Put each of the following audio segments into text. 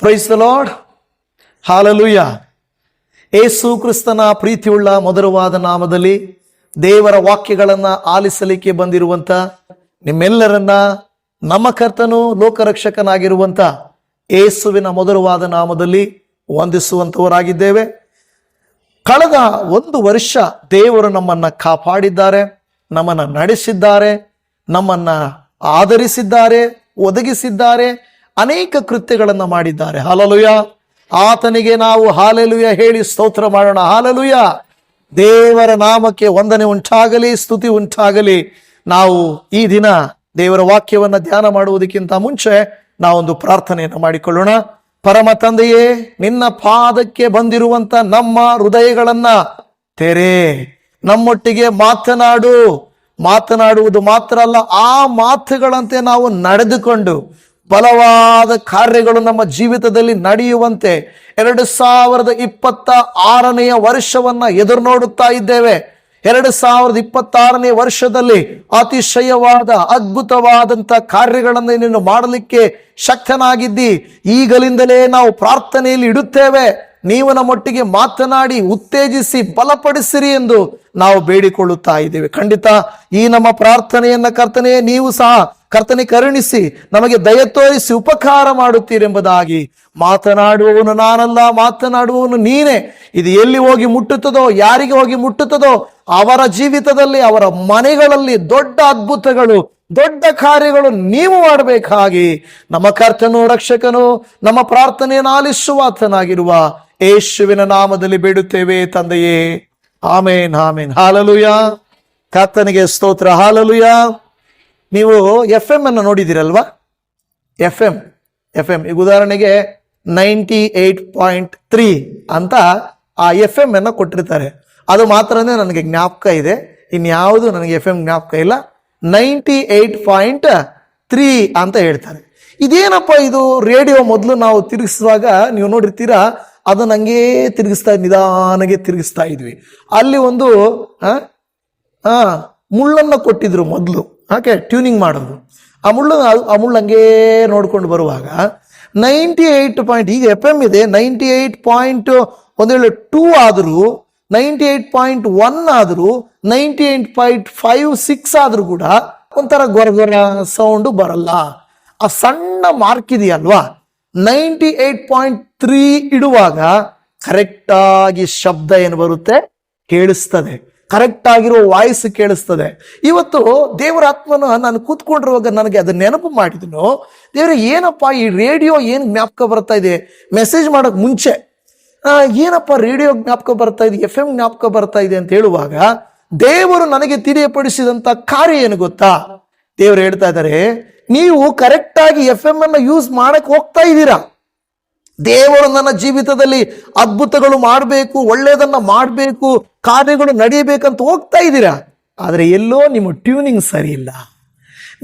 Praise the lord. Hallelujah. ಯೇಸು ಕ್ರಿಸ್ತನ ಪ್ರೀತಿಯುಳ್ಳ ಮಧುರವಾದ ನಾಮದಲ್ಲಿ ದೇವರ ವಾಕ್ಯಗಳನ್ನು ಆಲಿಸಲಿಕ್ಕೆ ಬಂದಿರುವಂತ ನಿಮ್ಮೆಲ್ಲರನ್ನ ನಮ್ಮ ಕರ್ತನು ಲೋಕರಕ್ಷಕನಾಗಿರುವಂತ ಯೇಸುವಿನ ಮಧುರವಾದ ನಾಮದಲ್ಲಿ ವಂದಿಸುವಂತವರಾಗಿದ್ದೇವೆ. ಕಳೆದ 1 ವರ್ಷ ದೇವರು ನಮ್ಮನ್ನ ಕಾಪಾಡಿದ್ದಾರೆ, ನಮ್ಮನ್ನ ನಡೆಸಿದ್ದಾರೆ, ನಮ್ಮನ್ನ ಆದರಿಸಿದ್ದಾರೆ, ಒದಗಿಸಿದ್ದಾರೆ, ಅನೇಕ ಕೃತ್ಯಗಳನ್ನು ಮಾಡಿದ್ದಾರೆ. ಹಾಲೆಲೂಯಾ. ಆತನಿಗೆ ನಾವು ಹಾಲೆಲೂಯಾ ಹೇಳಿ ಸ್ತೋತ್ರ ಮಾಡೋಣ. ಹಾಲೆಲೂಯಾ. ದೇವರ ನಾಮಕ್ಕೆ ವಂದನೆ ಉಂಟಾಗಲಿ, ಸ್ತುತಿ ಉಂಟಾಗಲಿ. ನಾವು ಈ ದಿನ ದೇವರ ವಾಕ್ಯವನ್ನು ಧ್ಯಾನ ಮಾಡುವುದಕ್ಕಿಂತ ಮುಂಚೆ ನಾವೊಂದು ಪ್ರಾರ್ಥನೆಯನ್ನು ಮಾಡಿಕೊಳ್ಳೋಣ. ಪರಮ ತಂದೆಯೇ, ನಿನ್ನ ಪಾದಕ್ಕೆ ಬಂದಿರುವಂತ ನಮ್ಮ ಹೃದಯಗಳನ್ನ ತೆರೆ, ನಮ್ಮೊಟ್ಟಿಗೆ ಮಾತನಾಡುವುದು ಮಾತ್ರ ಅಲ್ಲ, ಆ ಮಾತುಗಳಂತೆ ನಾವು ನಡೆದುಕೊಂಡು ಬಲವಾದ ಕಾರ್ಯಗಳು ನಮ್ಮ ಜೀವಿತದಲ್ಲಿ ನಡೆಯುವಂತೆ 2026ನೇ ವರ್ಷವನ್ನ ಎದುರು ನೋಡುತ್ತಾ ಇದ್ದೇವೆ. 2026ನೇ ವರ್ಷದಲ್ಲಿ ಅತಿಶಯವಾದ ಅದ್ಭುತವಾದಂತ ಕಾರ್ಯಗಳನ್ನು ನೀನು ಮಾಡಲಿಕ್ಕೆ ಶಕ್ತನಾಗಿದ್ದಿ. ಈಗಲಿಂದಲೇ ನಾವು ಪ್ರಾರ್ಥನೆಯಲ್ಲಿ ಇಡುತ್ತೇವೆ, ನೀವು ನಮ್ಮೊಟ್ಟಿಗೆ ಮಾತನಾಡಿ ಉತ್ತೇಜಿಸಿ ಬಲಪಡಿಸಿರಿ ಎಂದು ನಾವು ಬೇಡಿಕೊಳ್ಳುತ್ತಾ ಇದ್ದೇವೆ. ಖಂಡಿತ ಈ ನಮ್ಮ ಪ್ರಾರ್ಥನೆಯನ್ನ ಕರ್ತನೆ ನೀವು ಸಹ ಕರ್ತನೆ ಕರುಣಿಸಿ ನಮಗೆ ದಯ ತೋರಿಸಿ ಉಪಕಾರ ಮಾಡುತ್ತೀರೆಂಬುದಾಗಿ, ಮಾತನಾಡುವವನು ನಾನಲ್ಲ, ಮಾತನಾಡುವವನು ನೀನೇ. ಇದು ಎಲ್ಲಿ ಹೋಗಿ ಮುಟ್ಟುತ್ತದೋ, ಯಾರಿಗೆ ಹೋಗಿ ಮುಟ್ಟುತ್ತದೋ ಅವರ ಜೀವಿತದಲ್ಲಿ, ಅವರ ಮನೆಗಳಲ್ಲಿ ದೊಡ್ಡ ಅದ್ಭುತಗಳು, ದೊಡ್ಡ ಕಾರ್ಯಗಳು ನೀವು ಮಾಡಬೇಕಾಗಿ ನಮ್ಮ ಕರ್ತನು ರಕ್ಷಕನು ನಮ್ಮ ಪ್ರಾರ್ಥನೆಯನ್ನು ಆಲಿಸುವಾತನಾಗಿರುವ ಯೇಸುವಿನ ನಾಮದಲ್ಲಿ ಬೇಡುತ್ತೇವೆ ತಂದೆಯೇ. ಆಮೇನ್, ಆಮೇನ್. ಹಾಲೆಲೂಯಾ. ಕರ್ತನಿಗೆ ಸ್ತೋತ್ರ. ಹಾಲೆಲೂಯಾ. ನೀವು FM ಅನ್ನು ನೋಡಿದಿರಲ್ವಾ? FM ಈಗ ಉದಾಹರಣೆಗೆ 98.3 ಅಂತ ಆ FM ಅನ್ನು ಕೊಟ್ಟಿರ್ತಾರೆ. ಅದು ಮಾತ್ರನೇ ನನಗೆ ಜ್ಞಾಪಕ ಇದೆ, ಇನ್ಯಾವುದು ನನಗೆ FM ಜ್ಞಾಪಕ ಇಲ್ಲ. 98.3 ಅಂತ ಹೇಳ್ತಾರೆ. ಇದೇನಪ್ಪ ಇದು? ರೇಡಿಯೋ ಮೊದಲು ನಾವು ತಿರುಗಿಸುವಾಗ ನೀವು ನೋಡಿರ್ತೀರಾ, ಅದು ನಂಗೆ ನಿಧಾನಗೆ ತಿರುಗಿಸ್ತಾ ಇದ್ವಿ. ಅಲ್ಲಿ ಒಂದು ಮುಳ್ಳನ್ನು ಕೊಟ್ಟಿದ್ರು ಮೊದಲು, ಹಾಗೆ ಟ್ಯೂನಿಂಗ್ ಮಾಡೋದು. ಆ ಮುಳ್ಳು ಹಂಗೇ ನೋಡ್ಕೊಂಡು ಬರುವಾಗ 98 ಈಗ FM ಇದೆ 98.2 ಆದರೂ, 98.1 ಆದರೂ, 98.56 ಆದ್ರೂ ಕೂಡ ಒಂಥರ ಗೊರಗೊರ ಸೌಂಡು ಬರಲ್ಲ. ಆ ಸಣ್ಣ ಮಾರ್ಕ್ ಇದೆಯಲ್ವಾ, 98.3 ಇಡುವಾಗ ಕರೆಕ್ಟಾಗಿ ಶಬ್ದ ಏನು ಬರುತ್ತೆ ಕೇಳಿಸ್ತದೆ, ಕರೆಕ್ಟ್ ಆಗಿರೋ ವಾಯ್ಸ್ ಕೇಳಿಸ್ತದೆ. ಇವತ್ತು ದೇವರ ಆತ್ಮನ ನಾನು ಕೂತ್ಕೊಂಡಿರುವಾಗ ನನಗೆ ಅದನ್ನ ನೆನಪು ಮಾಡಿದನು. ದೇವರ ಏನಪ್ಪ ಈ ರೇಡಿಯೋ ಏನು ಜ್ಞಾಪಕ ಬರ್ತಾ ಇದೆ? ಮೆಸೇಜ್ ಮಾಡೋಕೆ ಮುಂಚೆ ಏನಪ್ಪ ರೇಡಿಯೋ ಜ್ಞಾಪಕ ಬರ್ತಾ ಇದೆ, FM ಜ್ಞಾಪಕ ಬರ್ತಾ ಇದೆ ಅಂತ ಹೇಳುವಾಗ ದೇವರು ನನಗೆ ತಿಳಿಯಪಡಿಸಿದಂತ ಕಾರ್ಯ ಏನು ಗೊತ್ತಾ? ದೇವರು ಹೇಳ್ತಾ ಇದ್ದಾರೆ, ನೀವು ಕರೆಕ್ಟ್ ಆಗಿ FM ಅನ್ನ ಯೂಸ್ ಮಾಡಕ್ ಹೋಗ್ತಾ ಇದ್ದೀರಾ. ದೇವರು ನನ್ನ ಜೀವಿತದಲ್ಲಿ ಅದ್ಭುತಗಳು ಮಾಡಬೇಕು, ಒಳ್ಳೆಯದನ್ನ ಮಾಡಬೇಕು, ಕಾರ್ಯಗಳು ನಡೆಯಬೇಕಂತ ಹೋಗ್ತಾ ಇದ್ದೀರಾ. ಆದರೆ ಎಲ್ಲೋ ನಿಮ್ಮ ಟ್ಯೂನಿಂಗ್ ಸರಿ ಇಲ್ಲ.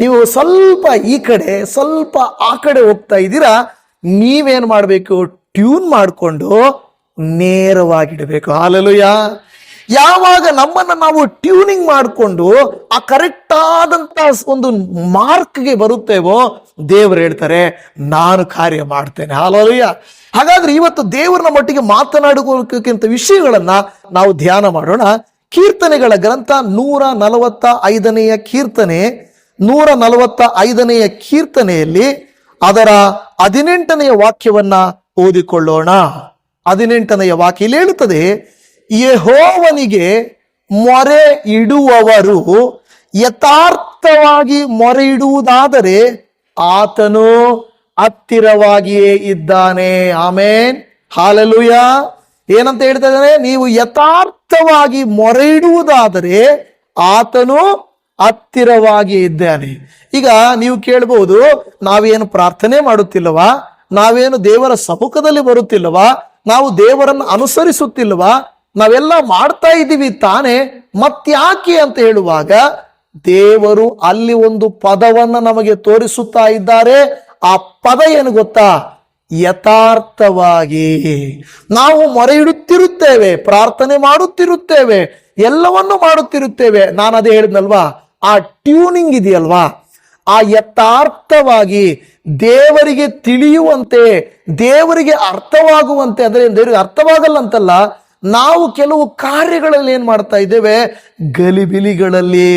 ನೀವು ಸ್ವಲ್ಪ ಈ ಕಡೆ ಸ್ವಲ್ಪ ಆ ಕಡೆ ಹೋಗ್ತಾ ಇದ್ದೀರಾ. ನೀವೇನ್ ಮಾಡಬೇಕು? ಟ್ಯೂನ್ ಮಾಡಿಕೊಂಡು ನೇರವಾಗಿಡಬೇಕು. ಹಾಲೆಲೂಯಾ. ಯಾವಾಗ ನಮ್ಮನ್ನ ನಾವು ಟ್ಯೂನಿಂಗ್ ಮಾಡಿಕೊಂಡು ಆ ಕರೆಕ್ಟ್ ಆದಂತ ಒಂದು ಮಾರ್ಕ್ಗೆ ಬರುತ್ತೇವೋ, ದೇವರು ಹೇಳ್ತಾರೆ ನಾನು ಕಾರ್ಯ ಮಾಡ್ತೇನೆ. ಹಾಲೆಲೂಯಾ. ಹಾಗಾದ್ರೆ ಇವತ್ತು ದೇವರ ಮಟ್ಟಿಗೆ ಮಾತನಾಡುವುದಕ್ಕಿಂತ ವಿಷಯಗಳನ್ನ ನಾವು ಧ್ಯಾನ ಮಾಡೋಣ. ಕೀರ್ತನೆಗಳ ಗ್ರಂಥ 145ನೇ ಕೀರ್ತನೆ, 145ನೇ ಕೀರ್ತನೆಯಲ್ಲಿ ಅದರ 18ನೇ ವಾಕ್ಯವನ್ನ ಓದಿಕೊಳ್ಳೋಣ. 18ನೇ ವಾಕ್ಯ ಇಲ್ಲಿ ಹೇಳುತ್ತದೆ, ಯೆಹೋವನಿಗೆ ಮೊರೆ ಇಡುವವರು ಯಥಾರ್ಥವಾಗಿ ಮೊರೆ ಇಡುವುದಾದರೆ ಆತನು ಹತ್ತಿರವಾಗಿಯೇ ಇದ್ದಾನೆ. ಆಮೇನ್, ಹಾಲೆಲೂಯಾ. ಏನಂತ ಹೇಳ್ತಾ ಇದ್ದಾನೆ? ನೀವು ಯಥಾರ್ಥವಾಗಿ ಮೊರೆ ಇಡುವುದಾದರೆ ಆತನು ಹತ್ತಿರವಾಗಿಯೇ ಇದ್ದಾನೆ. ಈಗ ನೀವು ಕೇಳಬಹುದು, ನಾವೇನು ಪ್ರಾರ್ಥನೆ ಮಾಡುತ್ತಿಲ್ಲವಾ? ನಾವೇನು ದೇವರ ಸಮ್ಮುಖದಲ್ಲಿ ಬರುತ್ತಿಲ್ಲವಾ? ನಾವು ದೇವರನ್ನು ಅನುಸರಿಸುತ್ತಿಲ್ಲವಾ? ನಾವೆಲ್ಲ ಮಾಡ್ತಾ ಇದ್ದೀವಿ ತಾನೇ, ಮತ್ಯಾಕೆ ಅಂತ ಹೇಳುವಾಗ ದೇವರು ಅಲ್ಲಿ ಒಂದು ಪದವನ್ನ ನಮಗೆ ತೋರಿಸುತ್ತಾ ಇದ್ದಾರೆ. ಆ ಪದ ಏನು ಗೊತ್ತಾ? ಯಥಾರ್ಥವಾಗಿ. ನಾವು ಮೊರೆ ಇಡುತ್ತಿರುತ್ತೇವೆ, ಪ್ರಾರ್ಥನೆ ಮಾಡುತ್ತಿರುತ್ತೇವೆ, ಎಲ್ಲವನ್ನು ಮಾಡುತ್ತಿರುತ್ತೇವೆ. ನಾನು ಅದೇ ಹೇಳಿದ್ನಲ್ವಾ, ಆ ಟ್ಯೂನಿಂಗ್ ಇದೆಯಲ್ವಾ, ಆ ಯಥಾರ್ಥವಾಗಿ ದೇವರಿಗೆ ತಿಳಿಯುವಂತೆ, ದೇವರಿಗೆ ಅರ್ಥವಾಗುವಂತೆ, ಅಂದರೆ ದೇವರಿಗೆ ಅರ್ಥವಾಗಲ್ಲ ಅಂತಲ್ಲ, ನಾವು ಕೆಲವು ಕಾರ್ಯಗಳಲ್ಲಿ ಏನ್ ಮಾಡ್ತಾ ಇದ್ದೇವೆ, ಗಲಿಬಿಲಿಗಳಲ್ಲಿ,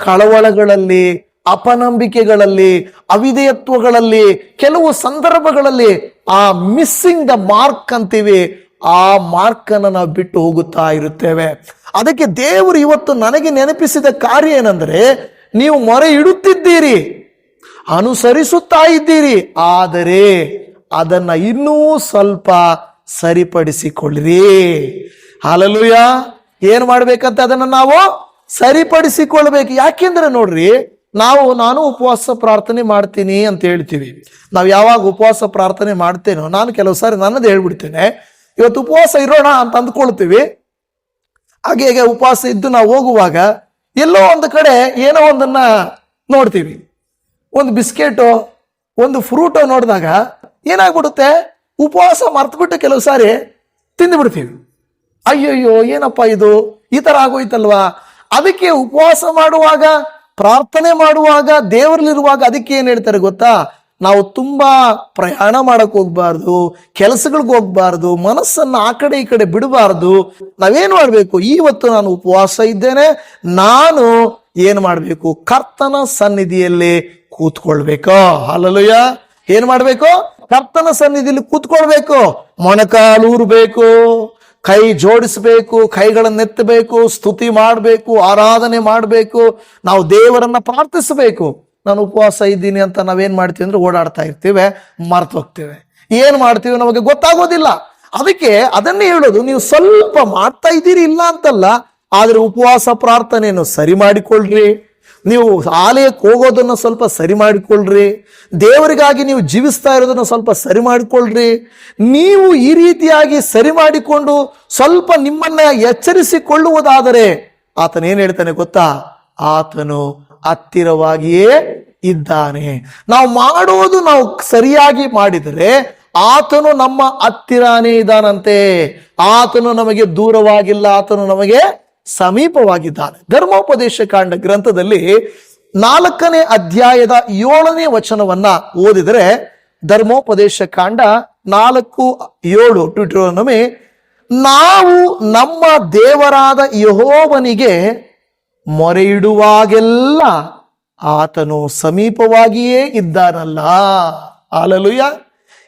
ಕಳವಳಗಳಲ್ಲಿ, ಅಪನಂಬಿಕೆಗಳಲ್ಲಿ, ಅವಿಧೇಯತ್ವಗಳಲ್ಲಿ, ಕೆಲವು ಸಂದರ್ಭಗಳಲ್ಲಿ ಆ ಮಿಸ್ಸಿಂಗ್ ದ ಮಾರ್ಕ್ ಅಂತೀವಿ, ಆ ಮಾರ್ಕ್ ಅನ್ನು ನಾವು ಬಿಟ್ಟು ಹೋಗುತ್ತಾ ಇರುತ್ತೇವೆ. ಅದಕ್ಕೆ ದೇವರು ಇವತ್ತು ನನಗೆ ನೆನಪಿಸಿದ ಕಾರ್ಯ ಏನಂದ್ರೆ, ನೀವು ಮೊರೆ ಇಡುತ್ತಿದ್ದೀರಿ, ಅನುಸರಿಸುತ್ತಾ ಇದ್ದೀರಿ, ಆದರೆ ಅದನ್ನ ಇನ್ನೂ ಸ್ವಲ್ಪ ಸರಿಪಡಿಸಿಕೊಳ್ಳಿರಿ. ಹಲ್ಲೆಲೂಯಾ. ಏನ್ ಮಾಡ್ಬೇಕಂತ ಅದನ್ನ ನಾವು ಸರಿಪಡಿಸಿಕೊಳ್ಬೇಕು. ಯಾಕೆಂದ್ರೆ ನೋಡ್ರಿ, ನಾನು ಉಪವಾಸ ಪ್ರಾರ್ಥನೆ ಮಾಡ್ತೀನಿ ಅಂತ ಹೇಳ್ತೀವಿ. ನಾವು ಯಾವಾಗ ಉಪವಾಸ ಪ್ರಾರ್ಥನೆ ಮಾಡ್ತೇನೋ, ನಾನು ಕೆಲವು ಸಾರಿ ನನ್ನದು ಹೇಳ್ಬಿಡ್ತೇನೆ, ಇವತ್ತು ಉಪವಾಸ ಇರೋಣ ಅಂತ ಅಂದ್ಕೊಳ್ತೀವಿ. ಹಾಗೆ ಉಪವಾಸ ಇದ್ದು ನಾವು ಹೋಗುವಾಗ ಎಲ್ಲೋ ಒಂದು ಕಡೆ ಏನೋ ಒಂದನ್ನ ನೋಡ್ತೀವಿ, ಒಂದು ಬಿಸ್ಕೆಟೋ ಒಂದು ಫ್ರೂಟೋ ನೋಡಿದಾಗ ಏನಾಗ್ಬಿಡುತ್ತೆ, ಉಪವಾಸ ಮರ್ತ್ಬಿಟ್ಟು ಕೆಲವು ಸಾರಿ ತಿಂದು ಬಿಡ್ತೀವಿ. ಅಯ್ಯಯ್ಯೋ ಏನಪ್ಪ ಇದು, ಈ ತರ ಆಗೋಯ್ತಲ್ವಾ. ಅದಕ್ಕೆ ಉಪವಾಸ ಮಾಡುವಾಗ, ಪ್ರಾರ್ಥನೆ ಮಾಡುವಾಗ, ದೇವರಲ್ಲಿರುವಾಗ ಅದಕ್ಕೆ ಏನ್ ಹೇಳ್ತಾರೆ ಗೊತ್ತಾ, ನಾವು ತುಂಬಾ ಪ್ರಯಾಣ ಮಾಡಕ್ ಹೋಗ್ಬಾರ್ದು, ಕೆಲಸಗಳಿಗೆ ಹೋಗ್ಬಾರ್ದು, ಮನಸ್ಸನ್ನ ಆ ಕಡೆ ಈ ಕಡೆ ಬಿಡಬಾರ್ದು. ನಾವೇನ್ ಮಾಡ್ಬೇಕು, ಇವತ್ತು ನಾನು ಉಪವಾಸ ಇದ್ದೇನೆ, ನಾನು ಏನ್ ಮಾಡ್ಬೇಕು, ಕರ್ತನ ಸನ್ನಿಧಿಯಲ್ಲಿ ಕೂತ್ಕೊಳ್ಬೇಕು. ಹಲ್ಲೆಲೂಯಾ. ಏನ್ ಮಾಡ್ಬೇಕು, ಕರ್ತನ ಸನ್ನಿಧಿಯಲ್ಲಿ ಕೂತ್ಕೊಳ್ಬೇಕು. ಮೊಣಕಾಲು ಊರ್ಬೇಕು, ಕೈ ಜೋಡಿಸ್ಬೇಕು, ಕೈಗಳನ್ನೆತ್ತಬೇಕು, ಸ್ತುತಿ ಮಾಡಬೇಕು, ಆರಾಧನೆ ಮಾಡಬೇಕು, ನಾವು ದೇವರನ್ನ ಪ್ರಾರ್ಥಿಸಬೇಕು. ನಾನು ಉಪವಾಸ ಇದ್ದೀನಿ ಅಂತ ನಾವೇನ್ ಮಾಡ್ತೀವಿ ಅಂದ್ರೆ ಓಡಾಡ್ತಾ ಇರ್ತೀವಿ, ಮರ್ತು ಹೋಗ್ತೇವೆ. ಏನ್ ಮಾಡ್ತೀವಿ ನಮಗೆ ಗೊತ್ತಾಗೋದಿಲ್ಲ. ಅದಕ್ಕೆ ಅದನ್ನೇ ಹೇಳೋದು, ನೀವು ಸ್ವಲ್ಪ ಮಾಡ್ತಾ ಇದ್ದೀರಿ ಇಲ್ಲ ಅಂತಲ್ಲ, ಆದ್ರೆ ಉಪವಾಸ ಪ್ರಾರ್ಥನೆಯನ್ನು ಸರಿ ಮಾಡಿಕೊಳ್ಳ್ರಿ. ನೀವು ಆಲಯಕ್ಕೆ ಹೋಗೋದನ್ನ ಸ್ವಲ್ಪ ಸರಿ ಮಾಡಿಕೊಳ್ಳ್ರಿ. ದೇವರಿಗಾಗಿ ನೀವು ಜೀವಿಸ್ತಾ ಇರೋದನ್ನ ಸ್ವಲ್ಪ ಸರಿ ಮಾಡಿಕೊಳ್ಳ್ರಿ. ನೀವು ಈ ರೀತಿಯಾಗಿ ಸರಿ ಮಾಡಿಕೊಂಡು ಸ್ವಲ್ಪ ನಿಮ್ಮನ್ನ ಎಚ್ಚರಿಸಿಕೊಳ್ಳುವುದಾದರೆ ಆತನೇನ್ ಹೇಳ್ತಾನೆ ಗೊತ್ತಾ, ಆತನು ಹತ್ತಿರವಾಗಿಯೇ ಇದ್ದಾನೆ. ನಾವು ಮಾಡೋದು ನಾವು ಸರಿಯಾಗಿ ಮಾಡಿದರೆ ಆತನು ನಮ್ಮ ಹತ್ತಿರಾನೇ ಇದ್ದಾನಂತೆ. ಆತನು ನಮಗೆ ದೂರವಾಗಿಲ್ಲ, ಆತನು ನಮಗೆ ಸಮೀಪವಾಗಿದ್ದಾನೆ. ಧರ್ಮೋಪದೇಶ ಕಾಂಡ ಗ್ರಂಥದಲ್ಲಿ 4ನೇ ಅಧ್ಯಾಯದ 7ನೇ ವಚನವನ್ನ ಓದಿದರೆ, ಧರ್ಮೋಪದೇಶ ಕಾಂಡ 4:7 ಟ್ಯೂಟೋನಮಿ, ನಾವು ನಮ್ಮ ದೇವರಾದ ಯೆಹೋವನಿಗೆ ಮೊರೆಯಿಡುವಾಗೆಲ್ಲ ಆತನು ಸಮೀಪವಾಗಿಯೇ ಇದ್ದಾನಲ್ಲ. ಹಲ್ಲೆಲೂಯಾ.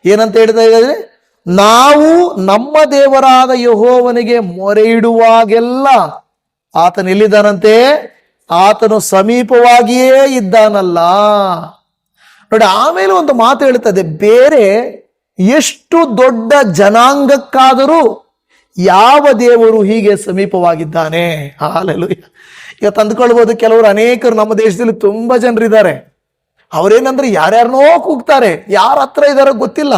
ಏನಂತ ಹೇಳ್ತಾ ಇದ್ದಾರೆ, ನಾವು ನಮ್ಮ ದೇವರಾದ ಯೆಹೋವನಿಗೆ ಮೊರೆಯಿಡುವಾಗೆಲ್ಲ ಆತನು ಎಲ್ಲಿದ್ದಾನಂತೆ, ಆತನು ಸಮೀಪವಾಗಿಯೇ ಇದ್ದಾನಲ್ಲ. ನೋಡಿ, ಆಮೇಲೆ ಒಂದು ಮಾತು ಹೇಳ್ತದೆ, ಬೇರೆ ಎಷ್ಟು ದೊಡ್ಡ ಜನಾಂಗಕ್ಕಾದರೂ ಯಾವ ದೇವರು ಹೀಗೆ ಸಮೀಪವಾಗಿದ್ದಾನೆ. ಹಲ್ಲೆಲೂಯಾ. ಈಗ ತಂದುಕೊಳ್ಬಹುದು, ಕೆಲವರು ಅನೇಕರು ನಮ್ಮ ದೇಶದಲ್ಲಿ ತುಂಬಾ ಜನರಿದ್ದಾರೆ, ಅವರೇನಂದ್ರೆ ಯಾರ್ಯಾರನೋ ಕೂಗ್ತಾರೆ, ಯಾರ ಹತ್ರ ಇದಾರೋ ಗೊತ್ತಿಲ್ಲ,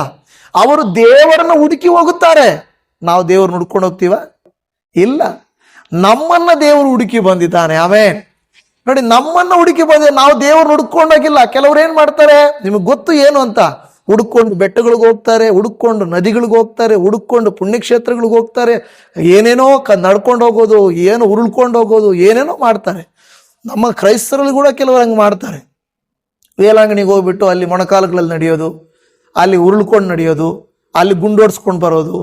ಅವರು ದೇವರನ್ನ ಹುಡುಕಿ ಹೋಗುತ್ತಾರೆ. ನಾವು ದೇವ್ರನ್ನ ಹುಡ್ಕೊಂಡು ಹೋಗ್ತೀವ? ಇಲ್ಲ, ನಮ್ಮನ್ನ ದೇವರು ಹುಡುಕಿ ಬಂದಿದ್ದಾನೆ. ಆಮೇನ್. ನೋಡಿ, ನಮ್ಮನ್ನ ಹುಡುಕಿ ಬಂದ, ನಾವು ದೇವ್ರನ್ನ ಹುಡ್ಕೊಂಡೋಗಿಲ್ಲ. ಕೆಲವ್ರು ಏನ್ ಮಾಡ್ತಾರೆ, ನಿಮಗೆ ಗೊತ್ತು ಏನು ಅಂತ, ಹುಡುಕೊಂಡು ಬೆಟ್ಟಗಳಿಗೆ ಹೋಗ್ತಾರೆ, ಹುಡುಕೊಂಡು ನದಿಗಳಿಗೆ ಹೋಗ್ತಾರೆ, ಹುಡುಕೊಂಡು ಪುಣ್ಯಕ್ಷೇತ್ರಗಳಿಗೆ ಹೋಗ್ತಾರೆ, ಏನೇನೋ ನಡ್ಕೊಂಡು ಹೋಗೋದು, ಏನು ಉರುಳ್ಕೊಂಡು ಹೋಗೋದು, ಏನೇನೋ ಮಾಡ್ತಾರೆ. ನಮ್ಮ ಕ್ರೈಸ್ತರಲ್ಲಿ ಕೂಡ ಕೆಲವರು ಹಂಗೆ ಮಾಡ್ತಾರೆ. ವೇಲಾಂಗಣಿಗೆ ಹೋಗ್ಬಿಟ್ಟು ಅಲ್ಲಿ ಮೊಣಕಾಲುಗಳಲ್ಲಿ ನಡೆಯೋದು, ಅಲ್ಲಿ ಉರುಳ್ಕೊಂಡು ನಡೆಯೋದು, ಅಲ್ಲಿ ಗುಂಡೋಡ್ಸ್ಕೊಂಡು ಬರೋದು,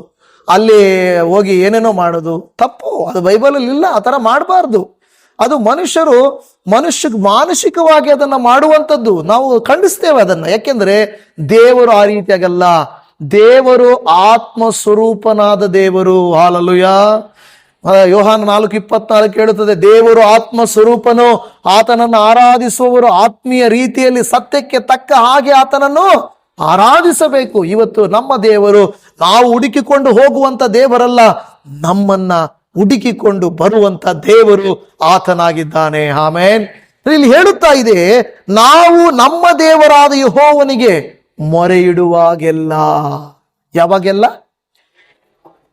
ಅಲ್ಲಿ ಹೋಗಿ ಏನೇನೋ ಮಾಡೋದು ತಪ್ಪು. ಅದು ಬೈಬಲಲ್ಲಿ ಇಲ್ಲ, ಆ ಥರ ಮಾಡಬಾರ್ದು. ಅದು ಮನುಷ್ಯರು ಮಾನಸಿಕವಾಗಿ ಅದನ್ನ ಮಾಡುವಂಥದ್ದು. ನಾವು ಖಂಡಿಸ್ತೇವೆ ಅದನ್ನ. ಯಾಕೆಂದ್ರೆ ದೇವರು ಆ ರೀತಿಯಾಗಲ್ಲ. ದೇವರು ಆತ್ಮ ಸ್ವರೂಪನಾದ ದೇವರು. ಹಲ್ಲೆಲೂಯಾ. ಯೋಹಾನ 4:24 ಹೇಳುತ್ತದೆ, ದೇವರು ಆತ್ಮ ಸ್ವರೂಪನು, ಆತನನ್ನು ಆರಾಧಿಸುವವರು ಆತ್ಮೀಯ ರೀತಿಯಲ್ಲಿ ಸತ್ಯಕ್ಕೆ ತಕ್ಕ ಹಾಗೆ ಆತನನ್ನು ಆರಾಧಿಸಬೇಕು. ಇವತ್ತು ನಮ್ಮ ದೇವರು ನಾವು ಹುಡುಕಿಕೊಂಡು ಹೋಗುವಂತ ದೇವರಲ್ಲ, ನಮ್ಮನ್ನ ಹುಡುಕಿಕೊಂಡು ಬರುವಂತ ದೇವರು ಆತನಾಗಿದ್ದಾನೆ. ಆಮೇನ್. ಇಲ್ಲಿ ಹೇಳುತ್ತಾ ಇದೆ, ನಾವು ನಮ್ಮ ದೇವರಾದ ಯೆಹೋವನಿಗೆ ಮೊರೆ ಇಡುವಾಗೆಲ್ಲ. ಯಾವಾಗೆಲ್ಲ?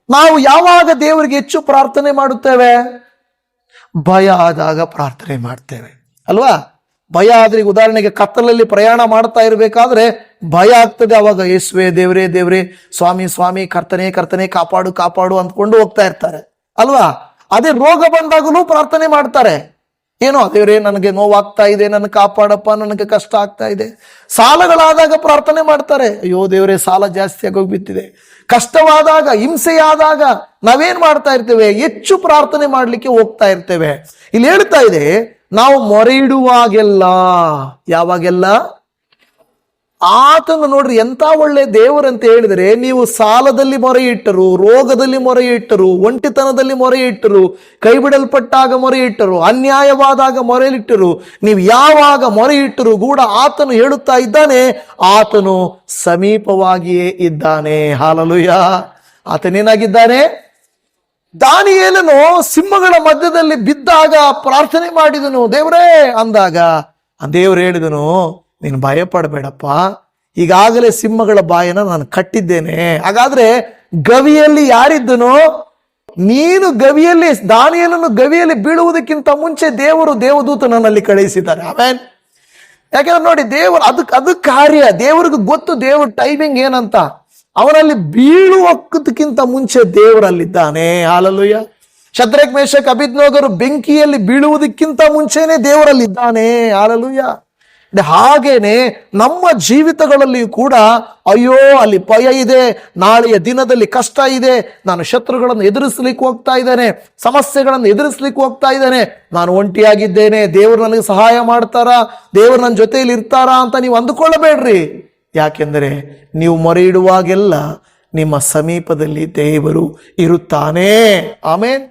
ನಾವು ಯಾವಾಗ ದೇವರಿಗೆ ಹೆಚ್ಚು ಪ್ರಾರ್ಥನೆ ಮಾಡುತ್ತೇವೆ? ಭಯ ಆದಾಗ ಪ್ರಾರ್ಥನೆ ಮಾಡ್ತೇವೆ ಅಲ್ವಾ? ಭಯ ಆದ್ರೆ, ಉದಾಹರಣೆಗೆ ಕತ್ತಲಲ್ಲಿ ಪ್ರಯಾಣ ಮಾಡ್ತಾ ಇರಬೇಕಾದ್ರೆ ಭಯ ಆಗ್ತದೆ. ಅವಾಗ ಯೇಸುವೆ, ದೇವ್ರೇ ದೇವ್ರೇ, ಸ್ವಾಮಿ ಸ್ವಾಮಿ, ಕರ್ತನೆ ಕರ್ತನೆ, ಕಾಪಾಡು ಕಾಪಾಡು ಅಂದ್ಕೊಂಡು ಹೋಗ್ತಾ ಇರ್ತಾರೆ ಅಲ್ವಾ? ಅದೇ ರೋಗ ಬಂದಾಗಲೂ ಪ್ರಾರ್ಥನೆ ಮಾಡ್ತಾರೆ. ಏನೋ ದೇವರೇ ನನಗೆ ನೋವಾಗ್ತಾ ಇದೆ, ನನ್ನ ಕಾಪಾಡಪ್ಪ, ನನಗೆ ಕಷ್ಟ ಆಗ್ತಾ ಇದೆ. ಸಾಲಗಳಾದಾಗ ಪ್ರಾರ್ಥನೆ ಮಾಡ್ತಾರೆ, ಅಯ್ಯೋ ದೇವರೇ ಸಾಲ ಜಾಸ್ತಿ ಆಗೋಗ್ಬಿಟ್ಟಿದೆ. ಕಷ್ಟವಾದಾಗ, ಹಿಂಸೆಯಾದಾಗ ನಾವೇನ್ ಮಾಡ್ತಾ ಇರ್ತೇವೆ? ಹೆಚ್ಚು ಪ್ರಾರ್ಥನೆ ಮಾಡ್ಲಿಕ್ಕೆ ಹೋಗ್ತಾ ಇರ್ತೇವೆ. ಇಲ್ಲಿ ಹೇಳ್ತಾ ಇದೆ, ನಾವು ಮೊರೆ ಇಡುವಾಗೆಲ್ಲ, ಯಾವಾಗೆಲ್ಲ? ಆತನು ನೋಡ್ರಿ ಎಂತ ಒಳ್ಳೆ ದೇವರಂತ ಹೇಳಿದರೆ, ನೀವು ಸಾಲದಲ್ಲಿ ಮೊರೆ ಇಟ್ಟರು, ರೋಗದಲ್ಲಿ ಮೊರೆ ಇಟ್ಟರು, ಒಂಟಿತನದಲ್ಲಿ ಮೊರೆ ಇಟ್ಟರು, ಕೈ ಬಿಡಲ್ಪಟ್ಟಾಗ ಮೊರೆ ಇಟ್ಟರು, ಅನ್ಯಾಯವಾದಾಗ ಮೊರೆಯಿಟ್ಟರು, ನೀವು ಯಾವಾಗ ಮೊರೆ ಇಟ್ಟರು ಕೂಡ ಆತನು ಹೇಳುತ್ತಾ ಇದ್ದಾನೆ, ಆತನು ಸಮೀಪವಾಗಿಯೇ ಇದ್ದಾನೆ. ಹಾಲೆಲೂಯಾ. ಆತನೇನಾಗಿದ್ದಾನೆ? ದಾನಿಯೇಲನು ಸಿಂಹಗಳ ಮಧ್ಯದಲ್ಲಿ ಬಿದ್ದಾಗ ಪ್ರಾರ್ಥನೆ ಮಾಡಿದನು, ದೇವರೇ ಅಂದಾಗ ದೇವರು ಹೇಳಿದನು, ನೀನು ಭಯ ಪಡಬೇಡಪ್ಪ, ಈಗಾಗಲೇ ಸಿಂಹಗಳ ಬಾಯನ್ನ ನಾನು ಕಟ್ಟಿದ್ದೇನೆ. ಹಾಗಾದ್ರೆ ಗವಿಯಲ್ಲಿ ಯಾರಿದ್ದನು? ನೀನು ಗವಿಯಲ್ಲಿ, ದಾನಿಯೇಲನು ಗವಿಯಲ್ಲಿ ಬೀಳುವುದಕ್ಕಿಂತ ಮುಂಚೆ ದೇವರು ದೇವದೂತನನ್ನಲ್ಲಿ ಕಳುಹಿಸಿದ್ದಾರೆ. ಆಮೇನ್. ಯಾಕೆಂದ್ರೆ ನೋಡಿ, ದೇವರು ಅದು ಕಾರ್ಯ, ದೇವರಿಗೆ ಗೊತ್ತು ದೇವ್ರ ಟೈಮಿಂಗ್ ಏನಂತ. ಅವನಲ್ಲಿ ಬೀಳುವಕ್ಕಿಂತ ಮುಂಚೆ ದೇವರಲ್ಲಿದ್ದಾನೆ. ಹಾಲೆಲೂಯಾ. ಶದ್ರಕ್, ಮೇಷಕ್, ಅಬೇದ್ನೆಗೋರು ಬೆಂಕಿಯಲ್ಲಿ ಬೀಳುವುದಕ್ಕಿಂತ ಮುಂಚೆನೆ ದೇವರಲ್ಲಿದ್ದಾನೆ. ಹಾಲೆಲೂಯಾ. ಹಾಗೇನೆ ನಮ್ಮ ಜೀವಿತಗಳಲ್ಲಿಯೂ ಕೂಡ, ಅಯ್ಯೋ ಅಲ್ಲಿ ಭಯ ಇದೆ, ನಾಳೆಯ ದಿನದಲ್ಲಿ ಕಷ್ಟ ಇದೆ, ನಾನು ಶತ್ರುಗಳನ್ನು ಎದುರಿಸ್ಲಿಕ್ಕೆ ಹೋಗ್ತಾ ಇದ್ದೇನೆ, ಸಮಸ್ಯೆಗಳನ್ನು ಎದುರಿಸ್ಲಿಕ್ಕೆ ಹೋಗ್ತಾ ಇದ್ದೇನೆ, ನಾನು ಒಂಟಿಯಾಗಿದ್ದೇನೆ, ದೇವರು ನನಗೆ ಸಹಾಯ ಮಾಡ್ತಾರಾ, ದೇವರು ನನ್ನ ಜೊತೆಯಲ್ಲಿ ಇರ್ತಾರಾ ಅಂತ ನೀವು ಅಂದುಕೊಳ್ಳಬೇಡ್ರಿ. ಯಾಕೆಂದರೆ ನೀವು ಮೊರೆ ಇಡುವಾಗೆಲ್ಲ ನಿಮ್ಮ ಸಮೀಪದಲ್ಲಿ ದೇವರು ಇರುತ್ತಾನೆ. ಆಮೇನ್.